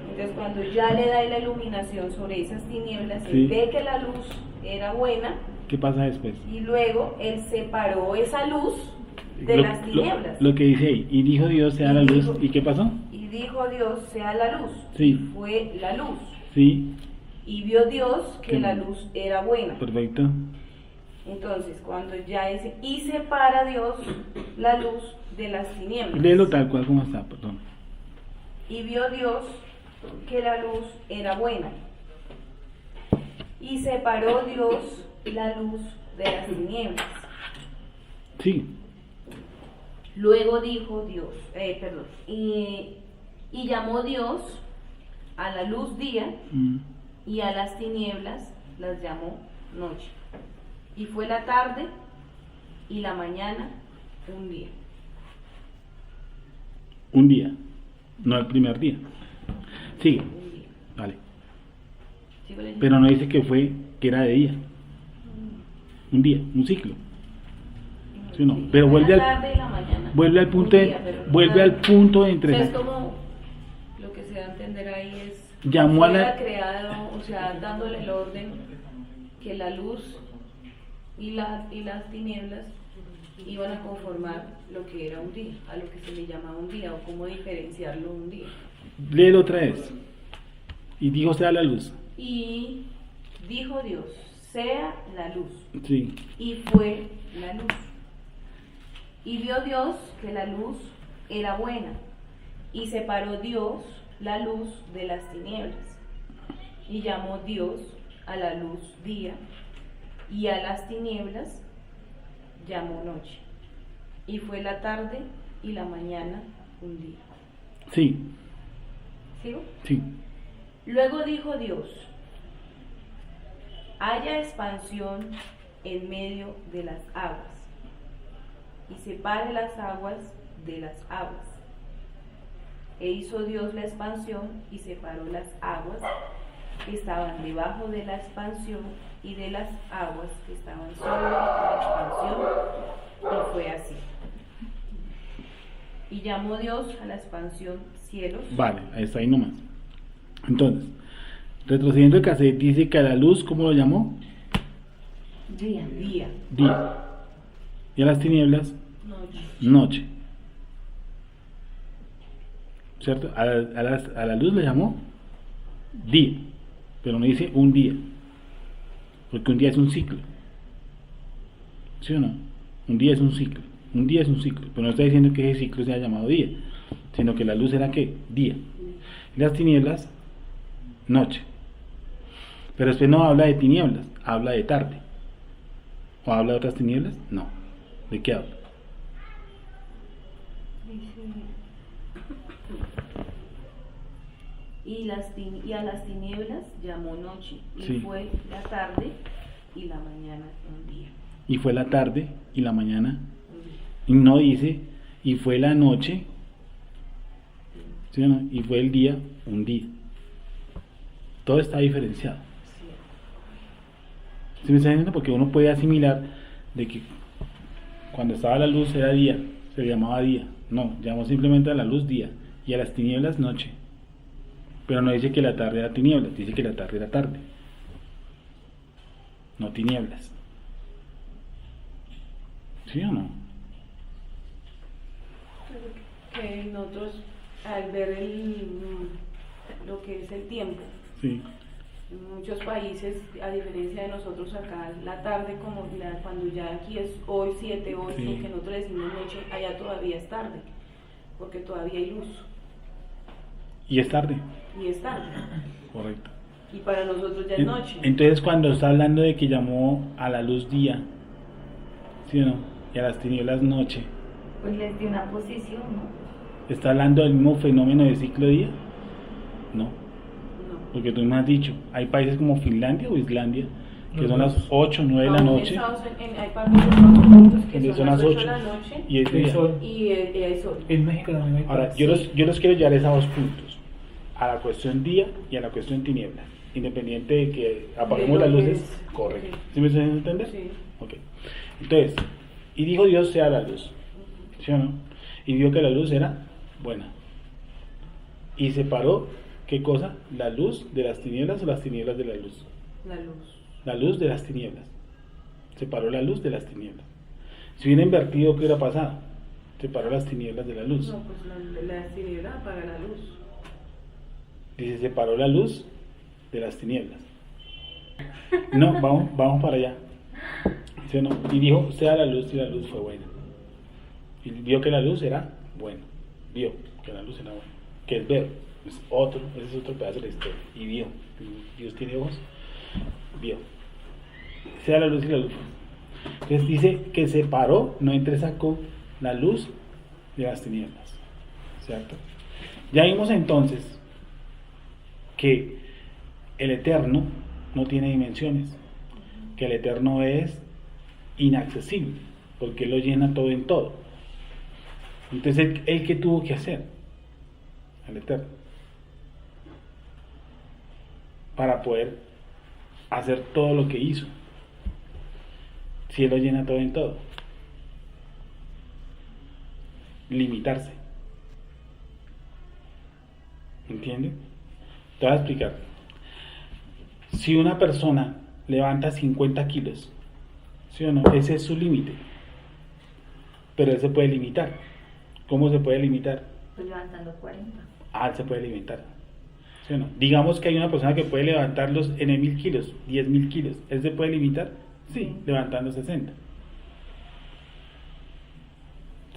Entonces cuando ya le da la iluminación sobre esas tinieblas, Sí. él ve que la luz era buena, ¿Qué pasa después? y luego él separó esa luz de las tinieblas. Lo que dice ahí. Y dijo Dios sea la luz. ¿Y qué pasó? Y dijo Dios, sea la luz. Sí. Fue la luz. Sí. Y vio Dios que ¿Qué? la luz era buena. Perfecto. Entonces, cuando ya dice, y separa Dios la luz de las tinieblas. Léelo tal cual como está, perdón. Y vio Dios que la luz era buena. Y separó Dios la luz de las tinieblas. Sí. Luego dijo Dios, y llamó Dios a la luz día Mm. y a las tinieblas las llamó noche. Y fue la tarde y la mañana un día. Un día, no el primer día. Sigue, Un día. vale. ¿Sigo leyendo? Pero no dice que era de día. Un día, un ciclo. ¿Sí o no? Sí, Pero fue vuelve la al, tarde y la mañana. vuelve al punto Un de, día, pero no vuelve nada. al punto de O sea, entre. es como lo que se da a entender ahí es Llamó a la- fuera creado, o sea, dándole el orden que la luz y las tinieblas iban a conformar lo que era un día, a lo que se le llamaba un día, o cómo diferenciarlo un día. Léelo otra vez. Y dijo sea la luz. Y dijo Dios, sea la luz. Sí. Y fue la luz. Y vio Dios que la luz era buena, y separó Dios la luz de las tinieblas. Y llamó Dios a la luz día, y a las tinieblas llamó noche. Y fue la tarde y la mañana un día. Sí. ¿Sigo? Sí. Luego dijo Dios, haya expansión en medio de las aguas, y separe las aguas de las aguas. E hizo Dios la expansión y separó las aguas que estaban debajo de la expansión y de las aguas que estaban sobre la expansión, y fue así. Y llamó Dios a la expansión cielos. Vale, ahí está ahí nomás. Entonces, retrocediendo el cassette, dice que a la luz, ¿cómo lo llamó? Día. Día. Y a las tinieblas, Noche. noche. ¿Cierto? A la luz le llamó día, pero no dice un día, porque un día es un ciclo. ¿Sí o no? Un día es un ciclo. Un día es un ciclo, pero no está diciendo que ese ciclo sea llamado día, sino que la luz era ¿qué? Día. Y las tinieblas, noche. Pero después no habla de tinieblas, habla de tarde. ¿O habla de otras tinieblas? No. ¿De qué habla? Y a las tinieblas llamó noche, y Sí. fue la tarde y la mañana un día. Y fue la tarde y la mañana. Un día. Y no dice, y fue la noche, ¿sí o no? Y fue el día, un día. Todo está diferenciado. ¿Sí me está entendiendo? Porque uno puede asimilar de que cuando estaba la luz era día, se le llamaba día. No, llamó simplemente a la luz día y a las tinieblas noche. Pero no dice que la tarde era tinieblas, dice que la tarde era tarde. No tinieblas. ¿Sí o no? Que nosotros, al ver lo que es el tiempo, Sí. en muchos países, a diferencia de nosotros acá, la tarde, cuando ya aquí es hoy 7, 8, Sí. que nosotros decimos noche, allá todavía es tarde, porque todavía hay luz, Y es tarde. y es tarde, Correcto. y para nosotros ya es noche. Entonces cuando está hablando de que llamó a la luz día, ¿sí o no? Y a las tinieblas noche, Pues les dio una posición, ¿no? ¿está hablando del mismo fenómeno de ciclo día? No, No. porque tú me has dicho, hay países como Finlandia o Islandia, que No, son no. las 8 o 9 de la Aún noche, hay partes de Estados Unidos que donde son las 8 de 8 la noche y es El día. sol. y hay sol. En México también hay Ahora, partes. yo los quiero llevar a dos puntos, a la cuestión día y a la cuestión tiniebla, independiente de que apaguemos De las lo que luces, es. correcto. Sí. ¿Sí me estás entender? Sí. Ok. Entonces, y dijo Dios sea la luz, ¿sí o no? Y vio que la luz era buena. Y separó, ¿qué cosa? La luz de las tinieblas o las tinieblas de la luz. La luz. La luz de las tinieblas. Separó la luz de las tinieblas. Si hubiera invertido, ¿qué hubiera pasado? Separó las tinieblas de la luz. No, pues la tiniebla apaga la luz. Dice, separó la luz de las tinieblas. No, vamos para allá. ¿Sí o no? Y dijo, sea la luz, y la luz fue buena. Y vio que la luz era buena. Vio que la luz era buena. Que es ver. Ese es otro pedazo de la historia. Y vio. Dios tiene ojos. Vio. Sea la luz y la luz. Entonces dice que separó, no entresacó la luz de las tinieblas. ¿Cierto? Ya vimos entonces que el Eterno no tiene dimensiones, que el Eterno es inaccesible, porque Él lo llena todo en todo. Entonces, ¿él qué tuvo que hacer? El Eterno, para poder hacer todo lo que hizo, si Él lo llena todo en todo. Limitarse. ¿Entienden? Te voy a explicar. Si una persona levanta 50 kilos, ¿sí o no? Ese es su límite. Pero él se puede limitar. ¿Cómo se puede limitar? Pues levantando 40. Él se puede limitar. ¿Sí o no? Digamos que hay una persona que puede levantarlos en 1000 kilos, 10.000 kilos. ¿Él se puede limitar? Sí, levantando 60.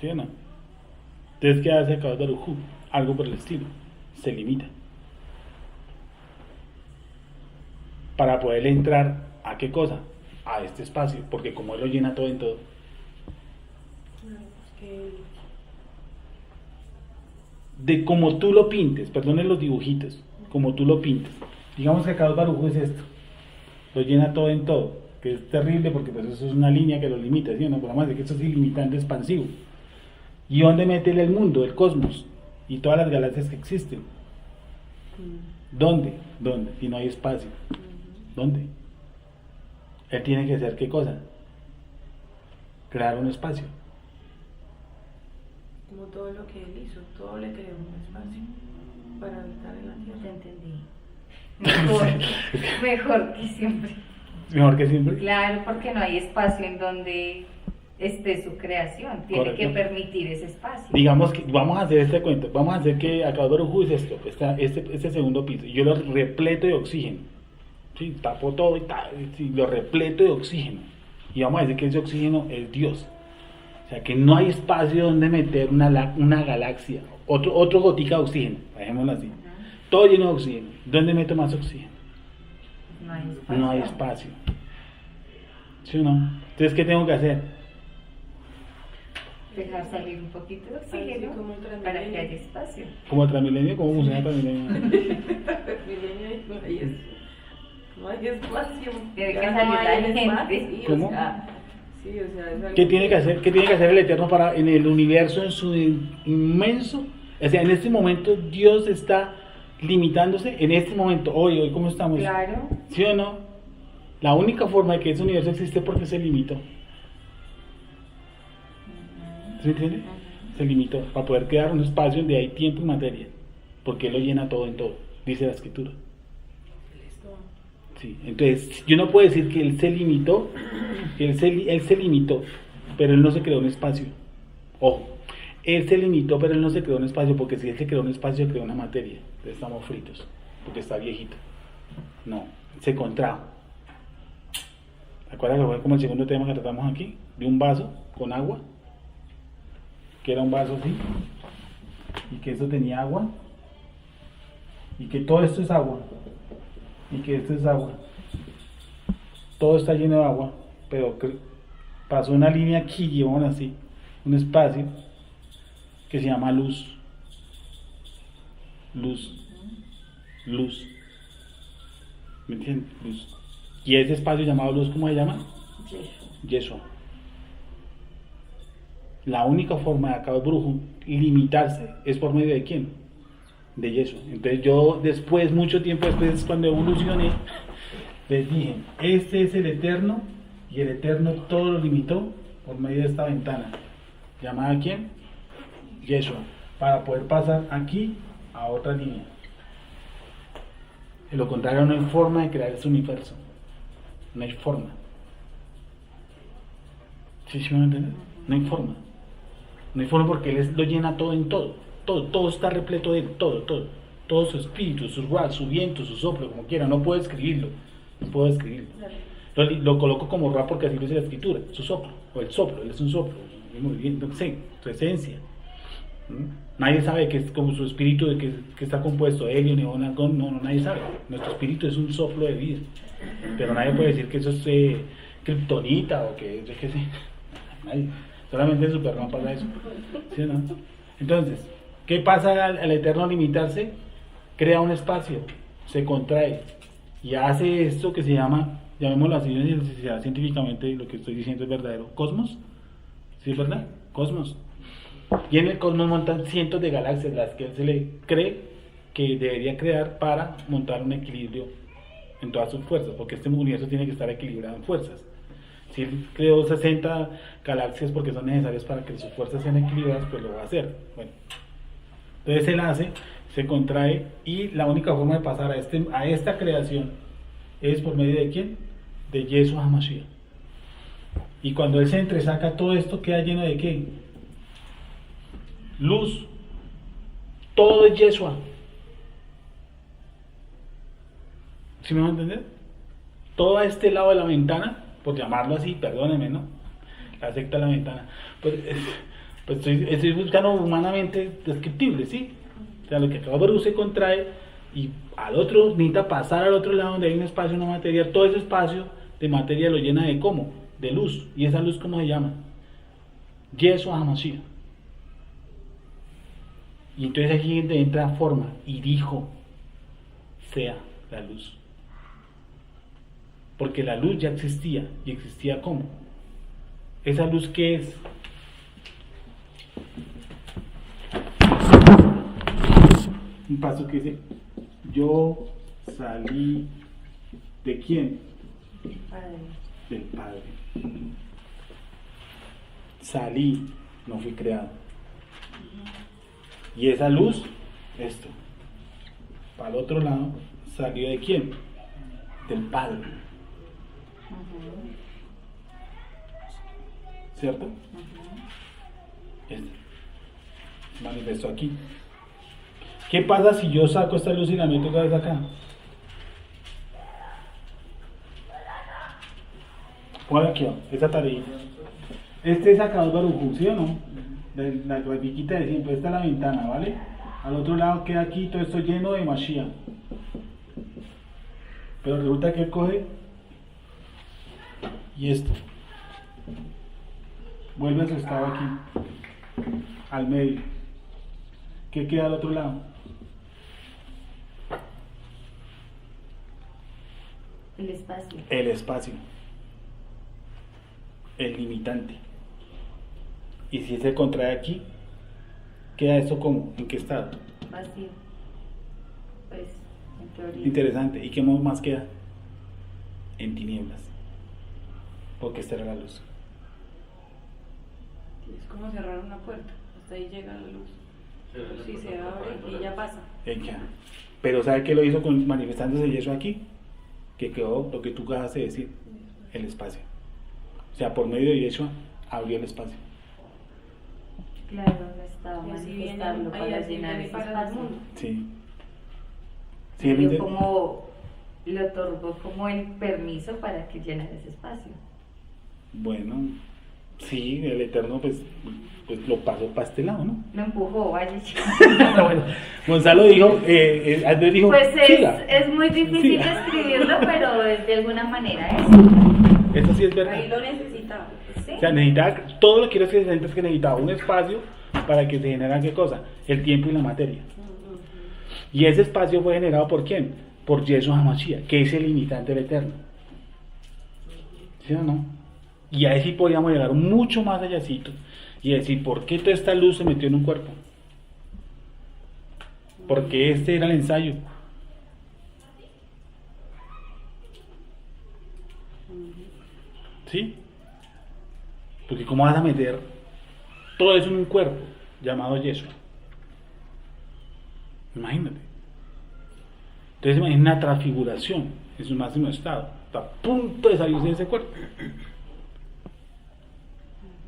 ¿Sí o no? Entonces, ¿qué hace Akadosh Baruj Hu? Algo por el estilo. Se limita. Para poder entrar a qué cosa, a este espacio, porque como Él lo llena todo en todo. De como tú lo pintes, perdonen los dibujitos, como tú lo pintes. Digamos que Akadosh Baruj Hu es esto, lo llena todo en todo, que es terrible porque pues eso es una línea que lo limita, ¿sí o no? Pero además de que esto es ilimitante expansivo. ¿Y dónde mete el mundo, el cosmos y todas las galaxias que existen? ¿Dónde? ¿Dónde? Si no hay espacio. ¿Dónde? Él tiene que hacer ¿qué cosa? Crear un espacio. Como todo lo que Él hizo, todo le creó un espacio para habitar en la tierra. Te entendí. Mejor que siempre. Mejor que siempre. Claro, porque no hay espacio en donde esté su creación. Tiene Correcto. que permitir ese espacio. Digamos que vamos a hacer este cuento. Vamos a hacer que Akadosh Baruj Hu es esto, este segundo piso. Y yo lo repleto de oxígeno. ¿Sí? Tapo todo y sí, lo repleto de oxígeno. Y vamos a decir que ese oxígeno es Dios. O sea que no hay espacio donde meter una galaxia. Otro gotica de oxígeno, dejémoslo así. Todo lleno de oxígeno. ¿Dónde meto más oxígeno? No hay espacio. No hay espacio. ¿Sí o no? Entonces, ¿qué tengo que hacer? Dejar salir un poquito de oxígeno Así como el Transmilenio. para que haya espacio. ¿Como Transmilenio? ¿Cómo funciona el Transmilenio? No hay espacio. Tiene que Ya salir no la hay gente. espacio, sí, ¿Cómo? o sea, es algo ¿Qué tiene que hacer? ¿Qué tiene que hacer el Eterno para en el universo, en su inmenso? O sea, en este momento Dios está limitándose. En este momento, hoy ¿cómo estamos? Claro. ¿Sí o no? La única forma de que ese universo existe es porque se limitó. ¿Sí me entiende? Se limitó para poder crear un espacio donde hay tiempo y materia, porque Él lo llena todo en todo, dice la Escritura. Sí, entonces yo no puedo decir que Él se limitó, que él se limitó, pero Él no se creó un espacio. Ojo, Él se limitó, pero Él no se creó un espacio, porque si Él se creó un espacio, creó una materia. Entonces estamos fritos, porque está viejito. No, se contrajo. ¿Te acuerdas que fue como el segundo tema que tratamos aquí? De un vaso con agua, que era un vaso así, y que eso tenía agua, y que todo esto es agua, y que esto es agua. Todo está lleno de agua, pero pasó una línea aquí, llevamos así, un espacio que se llama luz. Luz. ¿Me entiendes? Luz. Y ese espacio llamado luz, ¿cómo se llama? Yeshua. La única forma de Akadosh Baruj Hu limitarse es por medio de quién? De Yeshua. Entonces yo después, mucho tiempo después, cuando evolucioné, les dije, este es el Eterno, y el Eterno todo lo limitó por medio de esta ventana. ¿Llamada quién? Yeshua. Para poder pasar aquí a otra línea. De lo contrario, no hay forma de crear ese universo. No hay forma. ¿Sí me van a entender? No hay forma. No hay forma porque Él lo llena todo en todo. Todo está repleto de Él. Todo su espíritu, su ruach, su viento, su soplo, como quiera. No puedo escribirlo. no puedo describirlo. Lo coloco como Ruach porque así lo dice la escritura, su soplo, o el soplo, él es un soplo, muy bien, no sé, su esencia. Nadie sabe que es como su espíritu de que está compuesto, helio, neón, argón, no, nadie sabe. Nuestro espíritu es un soplo de vida, pero nadie puede decir que eso es kriptonita o que yo qué sé, nadie. Solamente en Superman pasa eso. ¿Sí o no? Entonces, ¿qué pasa al Eterno limitarse? Crea un espacio, se contrae y hace esto que se llama, llamémoslo así, científicamente lo que estoy diciendo es verdadero, cosmos. ¿Sí es verdad? Cosmos. Y en el cosmos montan cientos de galaxias, las que él se le cree que debería crear para montar un equilibrio en todas sus fuerzas, porque este universo tiene que estar equilibrado en fuerzas. Si él creó 60 galaxias porque son necesarias para que sus fuerzas sean equilibradas, pues lo va a hacer. Bueno, entonces él hace, se contrae, y la única forma de pasar a esta creación es por medio de ¿quién? De Yeshua HaMashiach. Y cuando él se entresaca, todo esto queda lleno de ¿qué? Luz. Todo es Yeshua. ¿Sí me van a entender? Todo a este lado de la ventana, por llamarlo así, perdónenme, ¿no? La secta de la ventana. Pues estoy buscando humanamente descriptible, ¿sí? O sea, lo que acabo de ver se contrae y al otro necesita pasar al otro lado donde hay un espacio, una materia. Todo ese espacio de materia lo llena de ¿cómo? De luz. ¿Y esa luz cómo se llama? Yeshua HaMashiach. Y entonces aquí entra forma y dijo, sea la luz. Porque la luz ya existía, y existía ¿cómo? ¿Esa luz qué es? Un paso que dice, yo salí ¿de quién? Padre. Del Padre. Salí, no fui creado. Y esa luz, esto, para el otro lado, salió ¿de quién? Del Padre. ¿Cierto? Esto se manifestó aquí. ¿Qué pasa si yo saco esta luz y la meto otra vez acá? Pongan aquí, esta tarea. Este es acá Barujú, ¿sí o no? La grafiquita de siempre, esta es la ventana, ¿vale? Al otro lado queda aquí todo esto lleno de Mashiach. Pero resulta que él coge y esto vuelve a su estado aquí, al medio. ¿Qué queda al otro lado? El espacio. El espacio, el limitante. Y si se contrae aquí, queda esto como, ¿en qué estado? Vacío. Pues, en teoría. Interesante. ¿Y qué más queda? En tinieblas. Porque esta era la luz. Es como cerrar una puerta, hasta ahí llega la luz. Si se abre y ya pasa. Ya. Pero ¿sabe qué lo hizo con manifestándose Yeshua aquí? Que quedó lo que tú acabas de decir, el espacio. O sea, por medio de Yeshua abrió el espacio. Claro, no estaba Y así manifestando viene, ahí para así llenar viene ese para el espacio. mundo. Sí. Dio como, le otorgó como el permiso para que llenara ese espacio. Bueno, sí, el Eterno pues lo pasó para este lado, ¿no? Lo empujó, vaya. Bueno, Gonzalo dijo, Andrés dijo, Pues siga. es muy difícil Siga. describirlo, pero es de alguna manera eso. Eso sí es verdad. Ahí lo necesitaba. ¿Sí? O sea, necesitaba, todo lo que quiero que se es que necesitaba un espacio para que se generara qué cosa, el tiempo y la materia. Y ese espacio fue generado por quién? Por Yeshua HaMashiach, que es el limitante del Eterno. ¿Sí o no? Y ahí sí podíamos llegar mucho más allácito y decir, ¿por qué toda esta luz se metió en un cuerpo? Porque este era el ensayo. ¿Sí? Porque ¿cómo vas a meter todo eso en un cuerpo llamado Yeshua? Imagínate. Entonces imagina una transfiguración en su máximo estado. Está a punto de salirse de ese cuerpo.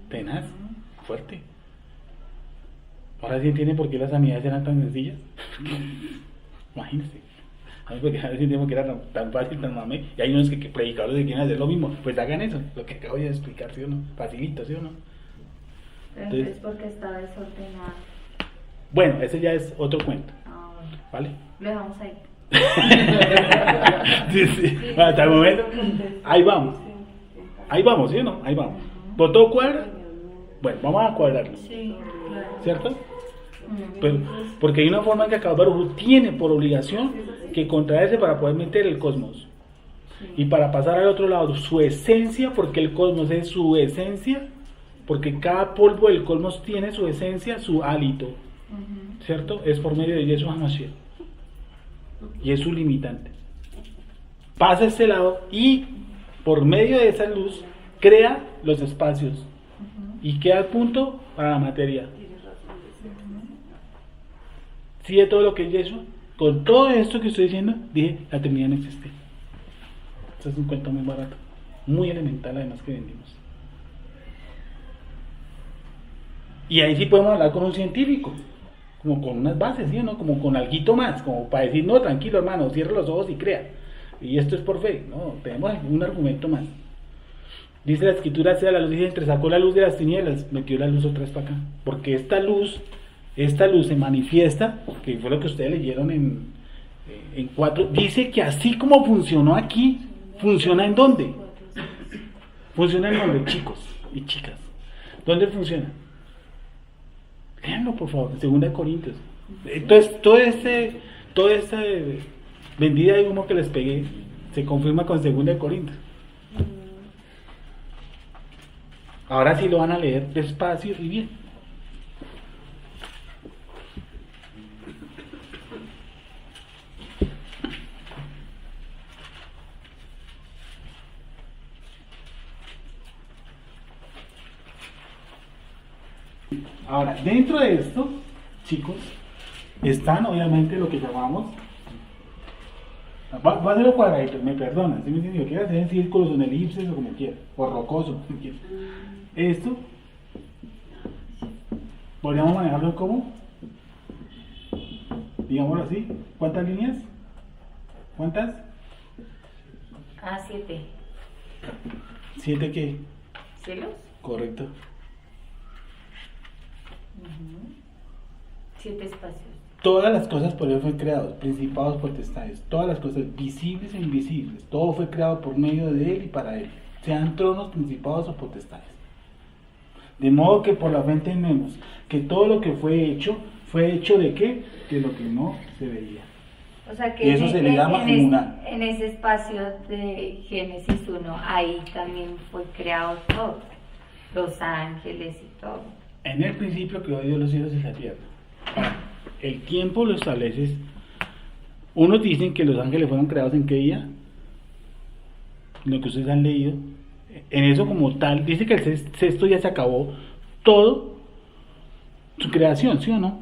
Tenaz, fuerte. Ahora sí entienden por qué las sanidades eran tan sencillas. Imagínense. A mí porque a veces sentimos que era tan fácil, tan mame, y hay unos que predicadores que quieren hacer lo mismo, pues hagan eso, lo que acabo de explicar, ¿sí o no? Facilito, ¿sí o no? Entonces, porque estaba desordenado. Bueno, ese ya es otro cuento, Ah, bueno. ¿vale? Lo dejamos ahí. Sí, sí, hasta el momento, ahí vamos, ¿sí o no? Ahí vamos. ¿Por todo cuadra? Bueno, vamos a cuadrarlo, Sí, claro. ¿cierto? Pero, porque hay una forma en que Akadosh Baruj Hu tiene por obligación que contraerse para poder meter el cosmos y para pasar al otro lado su esencia, porque el cosmos es su esencia, porque cada polvo del cosmos tiene su esencia, su hálito, ¿cierto? Es por medio de Yeshua HaMashiach y es su limitante. Pasa a este lado y por medio de esa luz crea los espacios y queda el punto para la materia. Sí, de todo lo que es Yeshua, con todo esto que estoy diciendo, dije, la Trinidad no existe. Este es un cuento muy barato, muy elemental además que vendimos. Y ahí sí podemos hablar con un científico, como con unas bases, ¿sí o no? Como con alguito más, como para decir, no, tranquilo hermano, cierra los ojos y crea. Y esto es por fe, no, tenemos un argumento más. Dice la escritura, sea la luz, dice, entre sacó la luz de las tinieblas, metió la luz otra vez para acá. Porque esta luz se manifiesta, que fue lo que ustedes leyeron en 4, dice que así como funcionó aquí, funciona en dónde. Funciona en dónde, chicos y chicas. ¿Dónde funciona? Léanlo por favor, en 2 Corintios. Entonces, toda esta vendida de humo que les pegué se confirma con 2 Corintios. Ahora sí lo van a leer despacio y bien. Ahora, dentro de esto, chicos, están obviamente lo que llamamos, va a ser los cuadraditos, me perdonan, si me entienden, quiero hacer en círculos o en elipses o como quiera, o rocoso, como quiera. Esto, podríamos manejarlo como, digámoslo así, ¿cuántas líneas? ¿Cuántas? 7. 7 qué, ¿Cielos? correcto. 7 espacios. Todas las cosas por él fueron creadas, principados, potestades, todas las cosas visibles e invisibles, todo fue creado por medio de él y para él, sean tronos, principados o potestades. De modo que por la fe entendemos que todo lo que fue hecho ¿de qué? De lo que no se veía. O sea que Y eso se le llama emuná. en ese espacio de Génesis 1, ahí también fue creado todo, los ángeles y todo. En el principio creó Dios los cielos y la tierra. El tiempo lo estableces. Unos dicen que los ángeles fueron creados en qué día, lo que ustedes han leído. En eso como tal, dice que el sexto día se acabó todo su creación, ¿sí o no?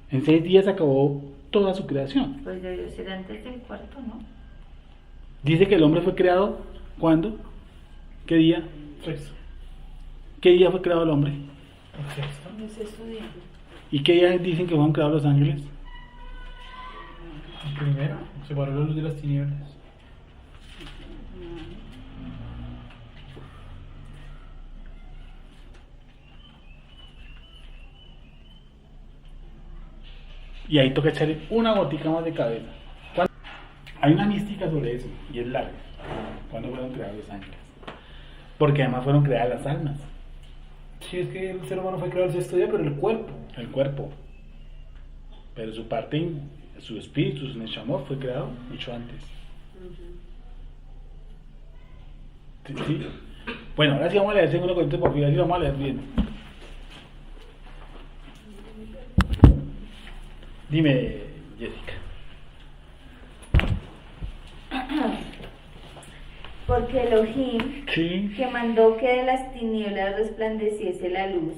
En 6 días se acabó toda su creación. Pues debió ser antes del cuarto, ¿no? Dice que el hombre fue creado, ¿cuándo? ¿Qué día? Sexto. ¿Qué día fue creado el hombre? El sexto. ¿Y qué día dicen que fueron creados los ángeles? El primero, separó la luz de las tinieblas. Y ahí toca echarle una gotica más de cabeza. Hay una mística sobre eso, y es larga. ¿Cuándo fueron creados los ángeles? Porque además fueron creadas las almas, Sí, es que el ser humano fue creado el sexto día, pero el cuerpo. el cuerpo. Pero su parte, su espíritu, su neshamot fue creado mucho antes. ¿Sí? ¿Sí? Bueno, ahora sí vamos a leer 2 Corintios por fin, así vamos a leer bien. Dime, Jessica. Porque Elohim, Sí. que mandó que de las tinieblas resplandeciese la luz,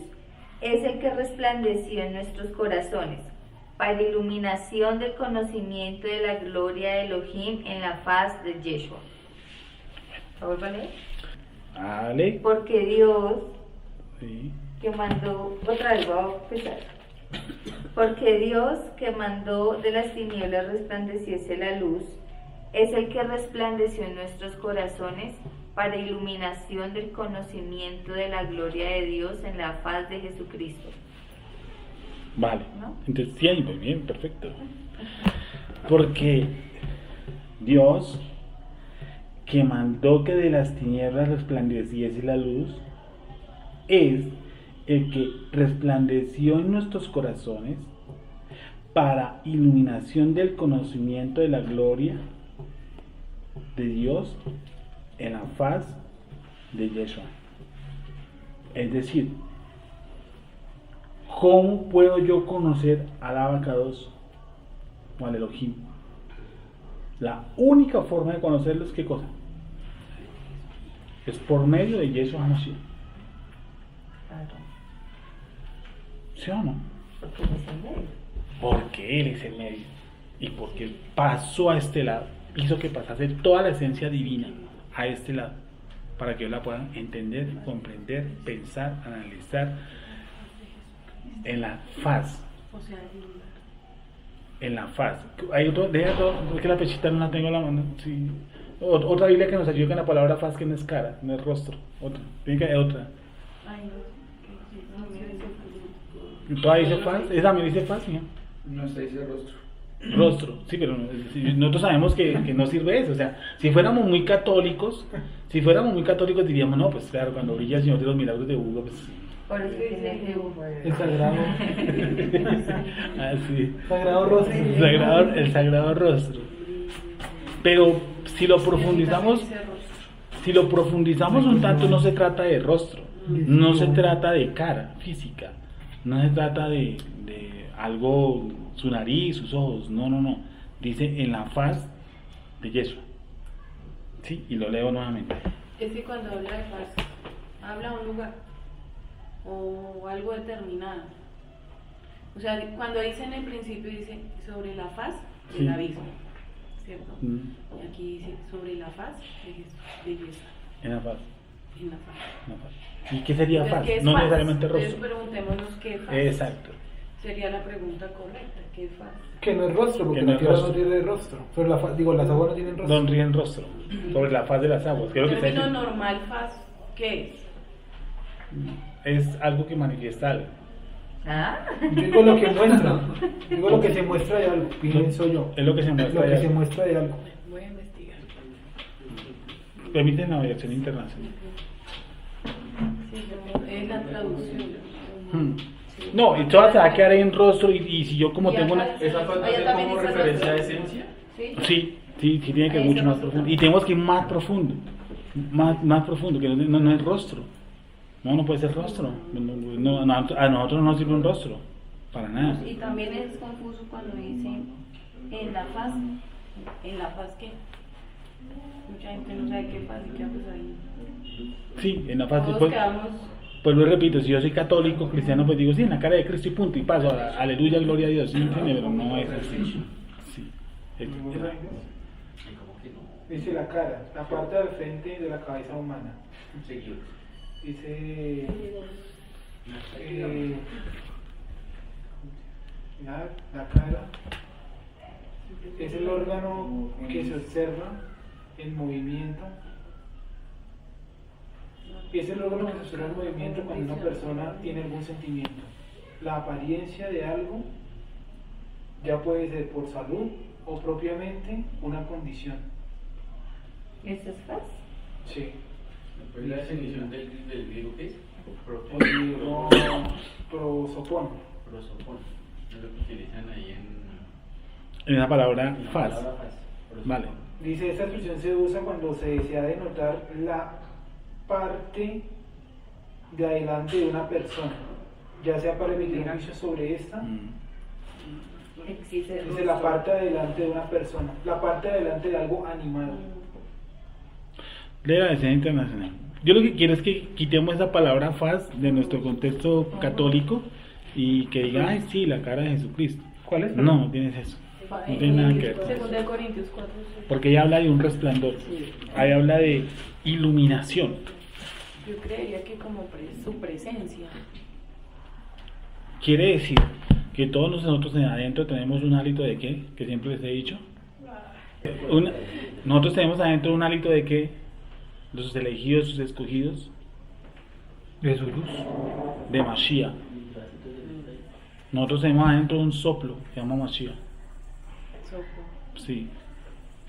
es el que resplandeció en nuestros corazones, para iluminación del conocimiento de la gloria de Elohim en la faz de Yeshua. ¿Lo vuelvo a leer? Vale. Porque Dios, Sí. que mandó, otra vez voy a empezar, Porque Dios, que mandó de las tinieblas resplandeciese la luz, es el que resplandeció en nuestros corazones para iluminación del conocimiento de la gloria de Dios en la faz de Jesucristo. Vale. ¿No? Entonces, sí, muy bien, perfecto. Porque Dios, que mandó que de las tinieblas resplandeciese la luz, es el que resplandeció en nuestros corazones para iluminación del conocimiento de la gloria de Dios en la faz de Yeshua. Es decir, ¿cómo puedo yo conocer al Abacados o al Elohim? La única forma de conocerlo es ¿qué cosa? Es por medio de Yeshua HaMashiach. Claro, ¿Sí o no? porque no es el medio. Porque Él es el medio. Y porque Él pasó a este lado. Hizo que pasase toda la esencia divina a este lado. Para que ellos la puedan entender, comprender, pensar, analizar. En la faz. O sea, En la faz. Hay otro, es que la pechita no la tengo en la mano. Sí. Otra Biblia que nos ayude con la palabra faz, que no es cara, no es rostro. Otra. Tiene que haber otra. ay, no. ¿Toda dice faz? ¿Esa me dice faz? ¿No? No está ese rostro. Rostro, sí, pero nosotros sabemos que no sirve eso. O sea, si fuéramos muy católicos diríamos, no, pues claro, cuando brilla el Señor de los Milagros de Hugo, pues... Por eso tiene que El sagrado, Ah, sí. sagrado rostro. El sagrado rostro. Pero si lo profundizamos un tanto, no se trata de rostro, no se trata de cara física, no se trata de algo, su nariz, sus ojos, no. Dice en la faz de Yeshua. Sí, y lo leo nuevamente. Es que cuando habla de faz, habla de un lugar o algo determinado. O sea, cuando dice en el principio, dice sobre la faz del Sí. abismo, ¿cierto? Mm. Y aquí dice sobre la faz de Yeshua, En la faz. en la faz. En la faz. ¿Y qué sería Entonces, faz? ¿qué es No faz? necesariamente Entonces rostro. preguntémonos qué faz. Exacto. Sería la pregunta correcta, ¿qué es faz? Que no es rostro, porque Que no la es tierra rostro. no tiene rostro. Pero las aguas no tienen rostro. Don ríen rostro. Sobre la faz de las aguas. ¿Qué es lo que está Término diciendo? normal faz, ¿qué es? Es algo que manifiesta algo. Ah, Yo digo lo que muestra. Digo lo que se muestra de algo, pienso yo. Es lo que se muestra Lo de que se algo. muestra de algo. Voy a investigar. Permite navegación internacional. Sí, es la traducción. No, y todas se va a quedar ahí en rostro y si yo como Y tengo acá una... dice- ¿Esa falta allá de también como dice referencia a rostro. esencia? ¿Sí? Sí, tiene que ir Ahí mucho se más rostro. profundo. Y tenemos que ir más profundo. Más profundo, que no es rostro. No puede ser rostro. A nosotros no nos sirve un rostro. Para nada. Y también es confuso cuando dice en la faz. ¿En la faz qué? Mucha gente no sabe qué faz y qué haces ahí. Sí, en la faz. Todos Pues, quedamos. pues lo repito, si yo soy católico, cristiano, pues digo, sí, en la cara de Cristo y punto. Y paso, aleluya, gloria a Dios. ¿Sí me entiende? Pero no es así. Sí. Dice la cara, la parte del frente de la cabeza humana. Dice la cara es el órgano que se observa en movimiento. Es el órgano que se observa en movimiento cuando una persona tiene algún sentimiento. La apariencia de algo ya puede ser por salud o propiamente una condición. ¿eso es faz? Sí. ¿Cuál es la definición del griego que es? El griego prosopón. Prosopón. Es lo que utilizan ahí en... En esa palabra faz. Palabra faz. Prosopón. Vale. Dice, esta expresión se usa cuando se desea denotar la parte de adelante de una persona, ya sea para emitir un juicio sobre esta. Existe Dice la parte de adelante de una persona, la parte de adelante de algo animado. De la escena internacional. Yo lo que quiero es que quitemos esa palabra faz de nuestro contexto católico y que diga, ay, sí, la cara de Jesucristo. ¿Cuál es? No tienes eso. No tiene nada que ver. Segunda de Corintios 4. Porque ella habla de un resplandor. Ahí habla de iluminación. Yo creería que como su presencia. Quiere decir Que todos nosotros adentro tenemos un hálito de qué, que siempre les he dicho. Nosotros tenemos adentro un hálito de qué, los elegidos, sus escogidos, De su luz. de Mashiach. Nosotros tenemos adentro un soplo que se llama Mashiach. Sí.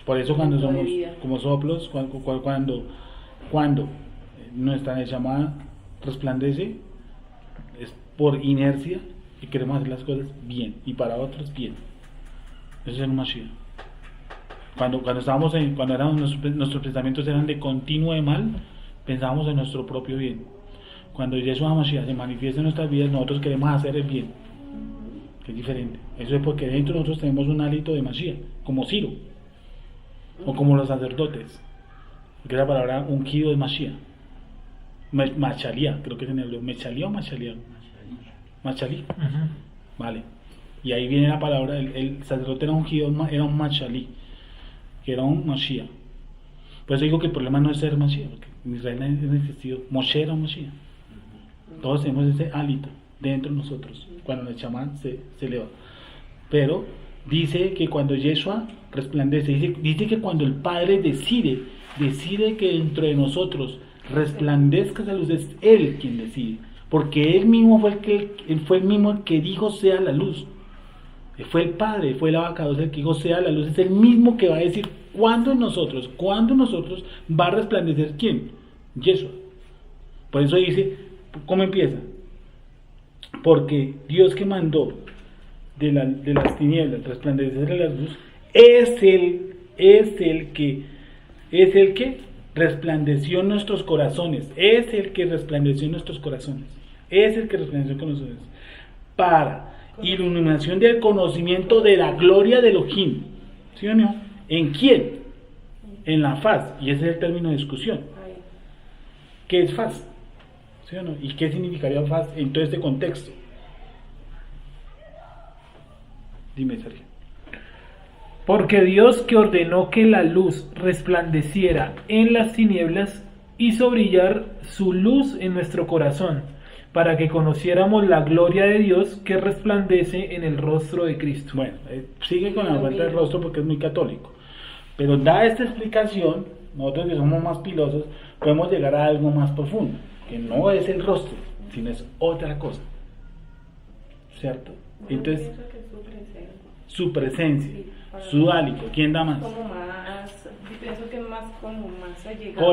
Por eso cuando somos como soplos, cuando nuestra llamada resplandece, es por inercia y queremos hacer las cosas bien y para otros bien. Eso es el Mashiach. Cuando nuestros pensamientos eran de continuo de mal, pensábamos en nuestro propio bien. Cuando Yeshua Mashiach se manifiesta en nuestras vidas, nosotros queremos hacer el bien, que es diferente. Eso es porque dentro de nosotros tenemos un hálito de Mashiach, como Ciro, o como los sacerdotes, que es la palabra ungido de Mashiach. Machalía, creo que es en hebreo. ¿Machalía o Machalía? Machalí. Vale. Y ahí viene la palabra, el sacerdote era ungido, era un Machalí, que era un Mashiach. Por eso digo que el problema no es ser Mashiach, porque en Israel no ha existido. Moshe era un Mashiach. Todos tenemos ese hálito dentro de nosotros, cuando la chamán se eleva. Pero dice que cuando Yeshua resplandece, dice que cuando el Padre decide que dentro de nosotros resplandezca esa luz, es Él quien decide, porque Él mismo fue el mismo que dijo sea la luz. Fue el Padre, fue el abacados el que dijo sea la luz, es el mismo que va a decir cuándo en nosotros va a resplandecer ¿quién? Yeshua. Por eso dice, ¿cómo empieza? Porque Dios que mandó de las tinieblas resplandecer la luz es el que resplandeció en nuestros corazones, es el que resplandeció con nosotros para iluminación del conocimiento de la gloria de Elohim. ¿Sí o no? ¿En quién? En la faz, y ese es el término de discusión. ¿Qué es faz? ¿Sí o no? ¿Y qué significaría faz en todo este contexto? Dime, Sergio. Porque Dios, que ordenó que la luz resplandeciera en las tinieblas, hizo brillar su luz en nuestro corazón, para que conociéramos la gloria de Dios que resplandece en el rostro de Cristo. Bueno, sigue con la vuelta del rostro porque es muy católico. Pero da esta explicación, nosotros que somos más pilosos, podemos llegar a algo más profundo, que no es el rostro, sino es otra cosa. ¿Cierto? Entonces, su presencia, su hálito, ¿quién da más? Como más, pienso que más como más allegado.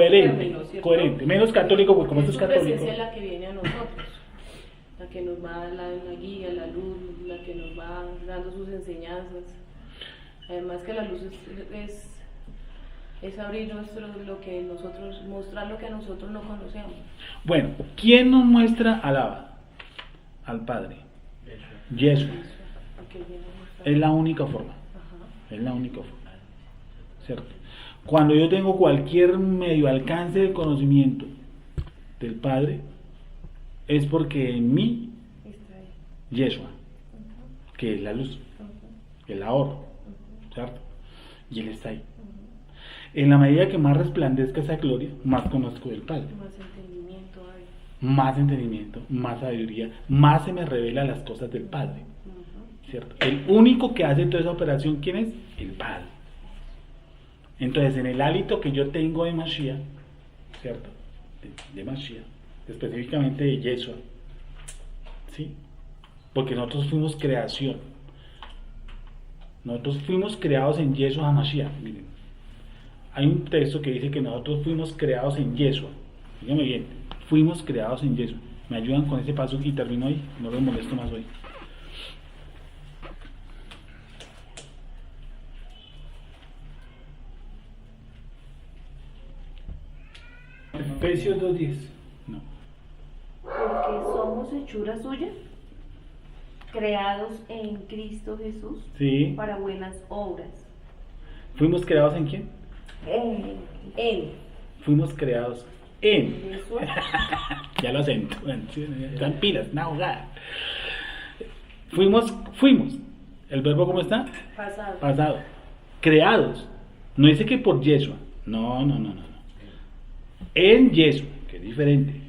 Coherente, menos católico, porque como esto es católico. Su presencia es la que viene a nosotros, la que nos va a dar la guía, la luz, la que nos va dando sus enseñanzas. Además que la luz es abrir lo que nosotros, mostrar lo que nosotros no conocemos. Bueno, ¿quién nos muestra al Padre? Yeshua. Es la única forma. Es la única forma. ¿Cierto? Cuando yo tengo cualquier medio alcance de conocimiento del Padre, es porque en mí, Yeshua, que es la luz, el ahorro, ¿cierto? Y Él está ahí. En la medida que más resplandezca esa gloria, más conozco del Padre. Más entendimiento, más sabiduría, más se me revela las cosas del Padre. ¿Cierto? El único que hace toda esa operación, ¿quién es? El Padre. Entonces, en el hálito que yo tengo de Mashiach, ¿cierto? De Mashiach, específicamente de Yeshua, ¿sí? Porque nosotros fuimos creación. Nosotros fuimos creados en Yeshua HaMashiach. Miren, hay un texto que dice que nosotros fuimos creados en Yeshua. Dígame bien, fuimos creados en Yeshua. ¿Me ayudan con ese paso y termino ahí? No los molesto más hoy. Efesios 2:10. No. Porque somos hechura suya, creados en Cristo Jesús, Sí. para buenas obras. ¿Fuimos creados en quién? En Fuimos creados en. Jesús. Ya lo acento. Bueno, sí, están pilas, una ahogada. Fuimos. ¿El verbo cómo está? Pasado. Pasado. Creados. No dice que por Yeshua. No. En Yeshua, que es diferente.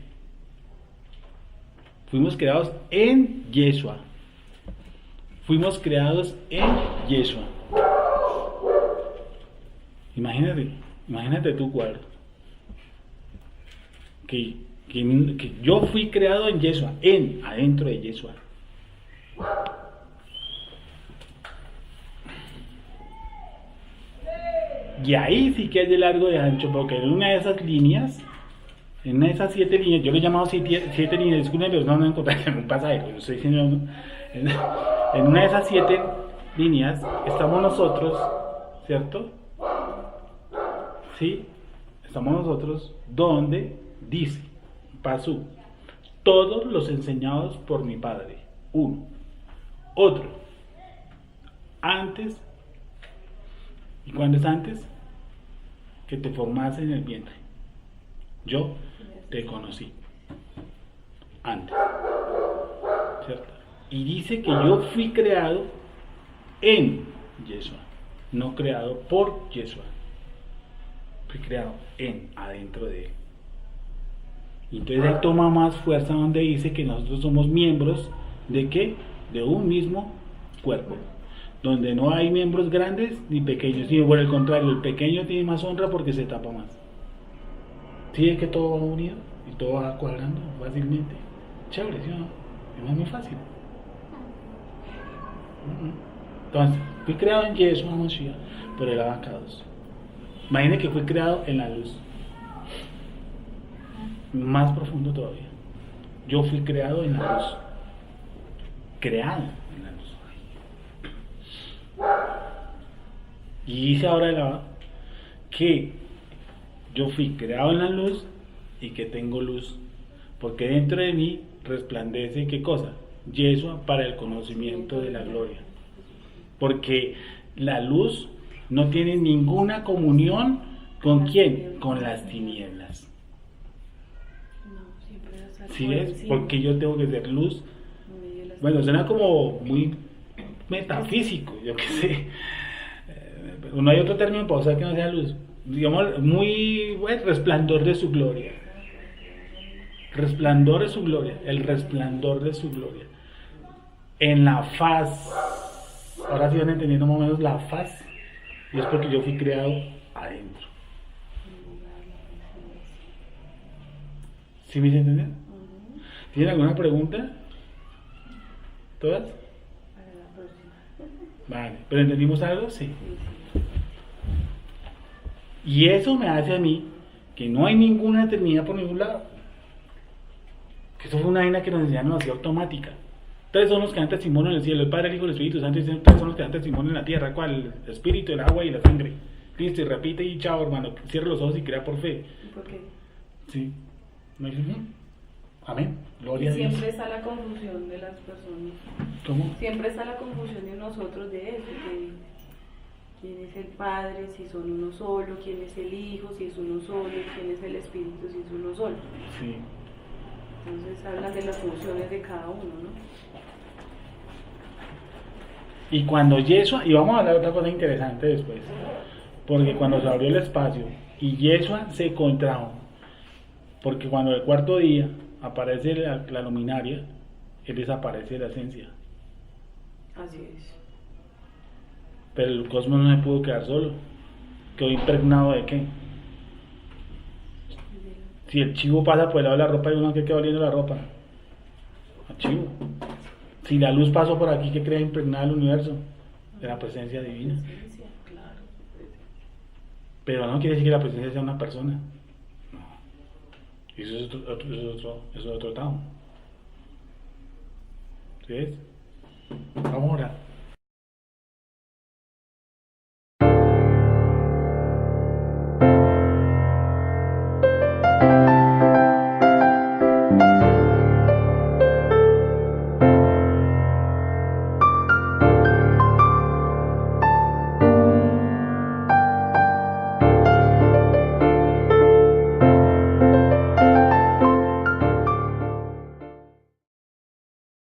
Fuimos creados en Yeshua. fuimos creados en Yeshua. Imagínate tu cuadro. Que yo fui creado en Yeshua, adentro de Yeshua. Y ahí sí que es de largo de ancho, porque en una de esas líneas, en una de esas 7 líneas, yo le he llamado 7 líneas, disculpen, pero no encontré en un pasaje, yo estoy diciendo, en una de esas 7 líneas estamos nosotros, ¿cierto? Sí, estamos nosotros, donde dice, Pasú, todos los enseñados por mi Padre, uno. Otro, antes, ¿y cuándo es antes? Que te formase en el vientre. Yo te conocí antes, ¿cierto? Y dice que yo fui creado en Yeshua, no creado por Yeshua. Fui creado adentro de él. Y entonces ahí toma más fuerza donde dice que nosotros somos miembros ¿de qué? De un mismo cuerpo, donde no hay miembros grandes ni pequeños, sino por el contrario, el pequeño tiene más honra porque se tapa más. ¿Sí es que todo va unido y todo va cuadrando fácilmente? Chévere, ¿sí o no? Es muy fácil. Entonces, fui creado en Yeshua Mashiach por el Abacados. Imagine que fui creado en la luz. Más profundo todavía. Yo fui creado en la luz. Creado en la luz. Y dice ahora que yo fui creado en la luz y que tengo luz. Porque dentro de mí resplandece, ¿qué cosa? Yeshua para el conocimiento de la gloria. Porque la luz no tiene ninguna comunión ¿con quién? Con las tinieblas. ¿Sí es? Porque yo tengo que ser luz. Bueno, suena como muy metafísico, yo qué sé. No hay otro término para usar que no sea luz. Digamos, muy bueno, resplandor de su gloria. Resplandor de su gloria. El resplandor de su gloria. En la faz. Ahora sí van entendiendo más o menos la faz. Y es porque yo fui creado adentro. ¿Sí me hice entender? ¿Tienen alguna pregunta? ¿Todas? Vale, ¿pero entendimos algo? Sí. Y eso me hace a mí que no hay ninguna eternidad por ningún lado. Que eso fue una vaina que nos enseñaron así automática. 3 son los que dan testimonio en el cielo, el Padre, el Hijo y el Espíritu Santo, y 3 son los que dan testimonio en la tierra. ¿Cuál? El Espíritu, el agua y la sangre. Listo, y repite y chao, hermano. Cierra los ojos y crea por fe. ¿Y por qué? Sí. ¿No dices bien? Amén. Gloria a Dios. Siempre está la confusión de las personas. ¿Cómo? Siempre está la confusión de nosotros de eso, de quién es el Padre, si son uno solo, quién es el Hijo, si es uno solo, quién es el Espíritu, si es uno solo. Sí. Entonces hablan de las funciones de cada uno, ¿no? Y cuando Yeshua, y vamos a hablar de otra cosa interesante después, porque cuando se abrió el espacio y Yeshua se contrajo, porque cuando el cuarto día aparece la luminaria, él desaparece la esencia. Así es. Pero el cosmos no se pudo quedar solo, quedó impregnado de qué. Si el chivo pasa por el lado de la ropa, hay uno que queda oliendo la ropa. El chivo. Si la luz pasó por aquí, ¿qué crea impregnada el universo? De la presencia divina. Claro. Pero no quiere decir que la presencia sea una persona. No. Eso es otro estado. ¿Sí es? Vamos a orar.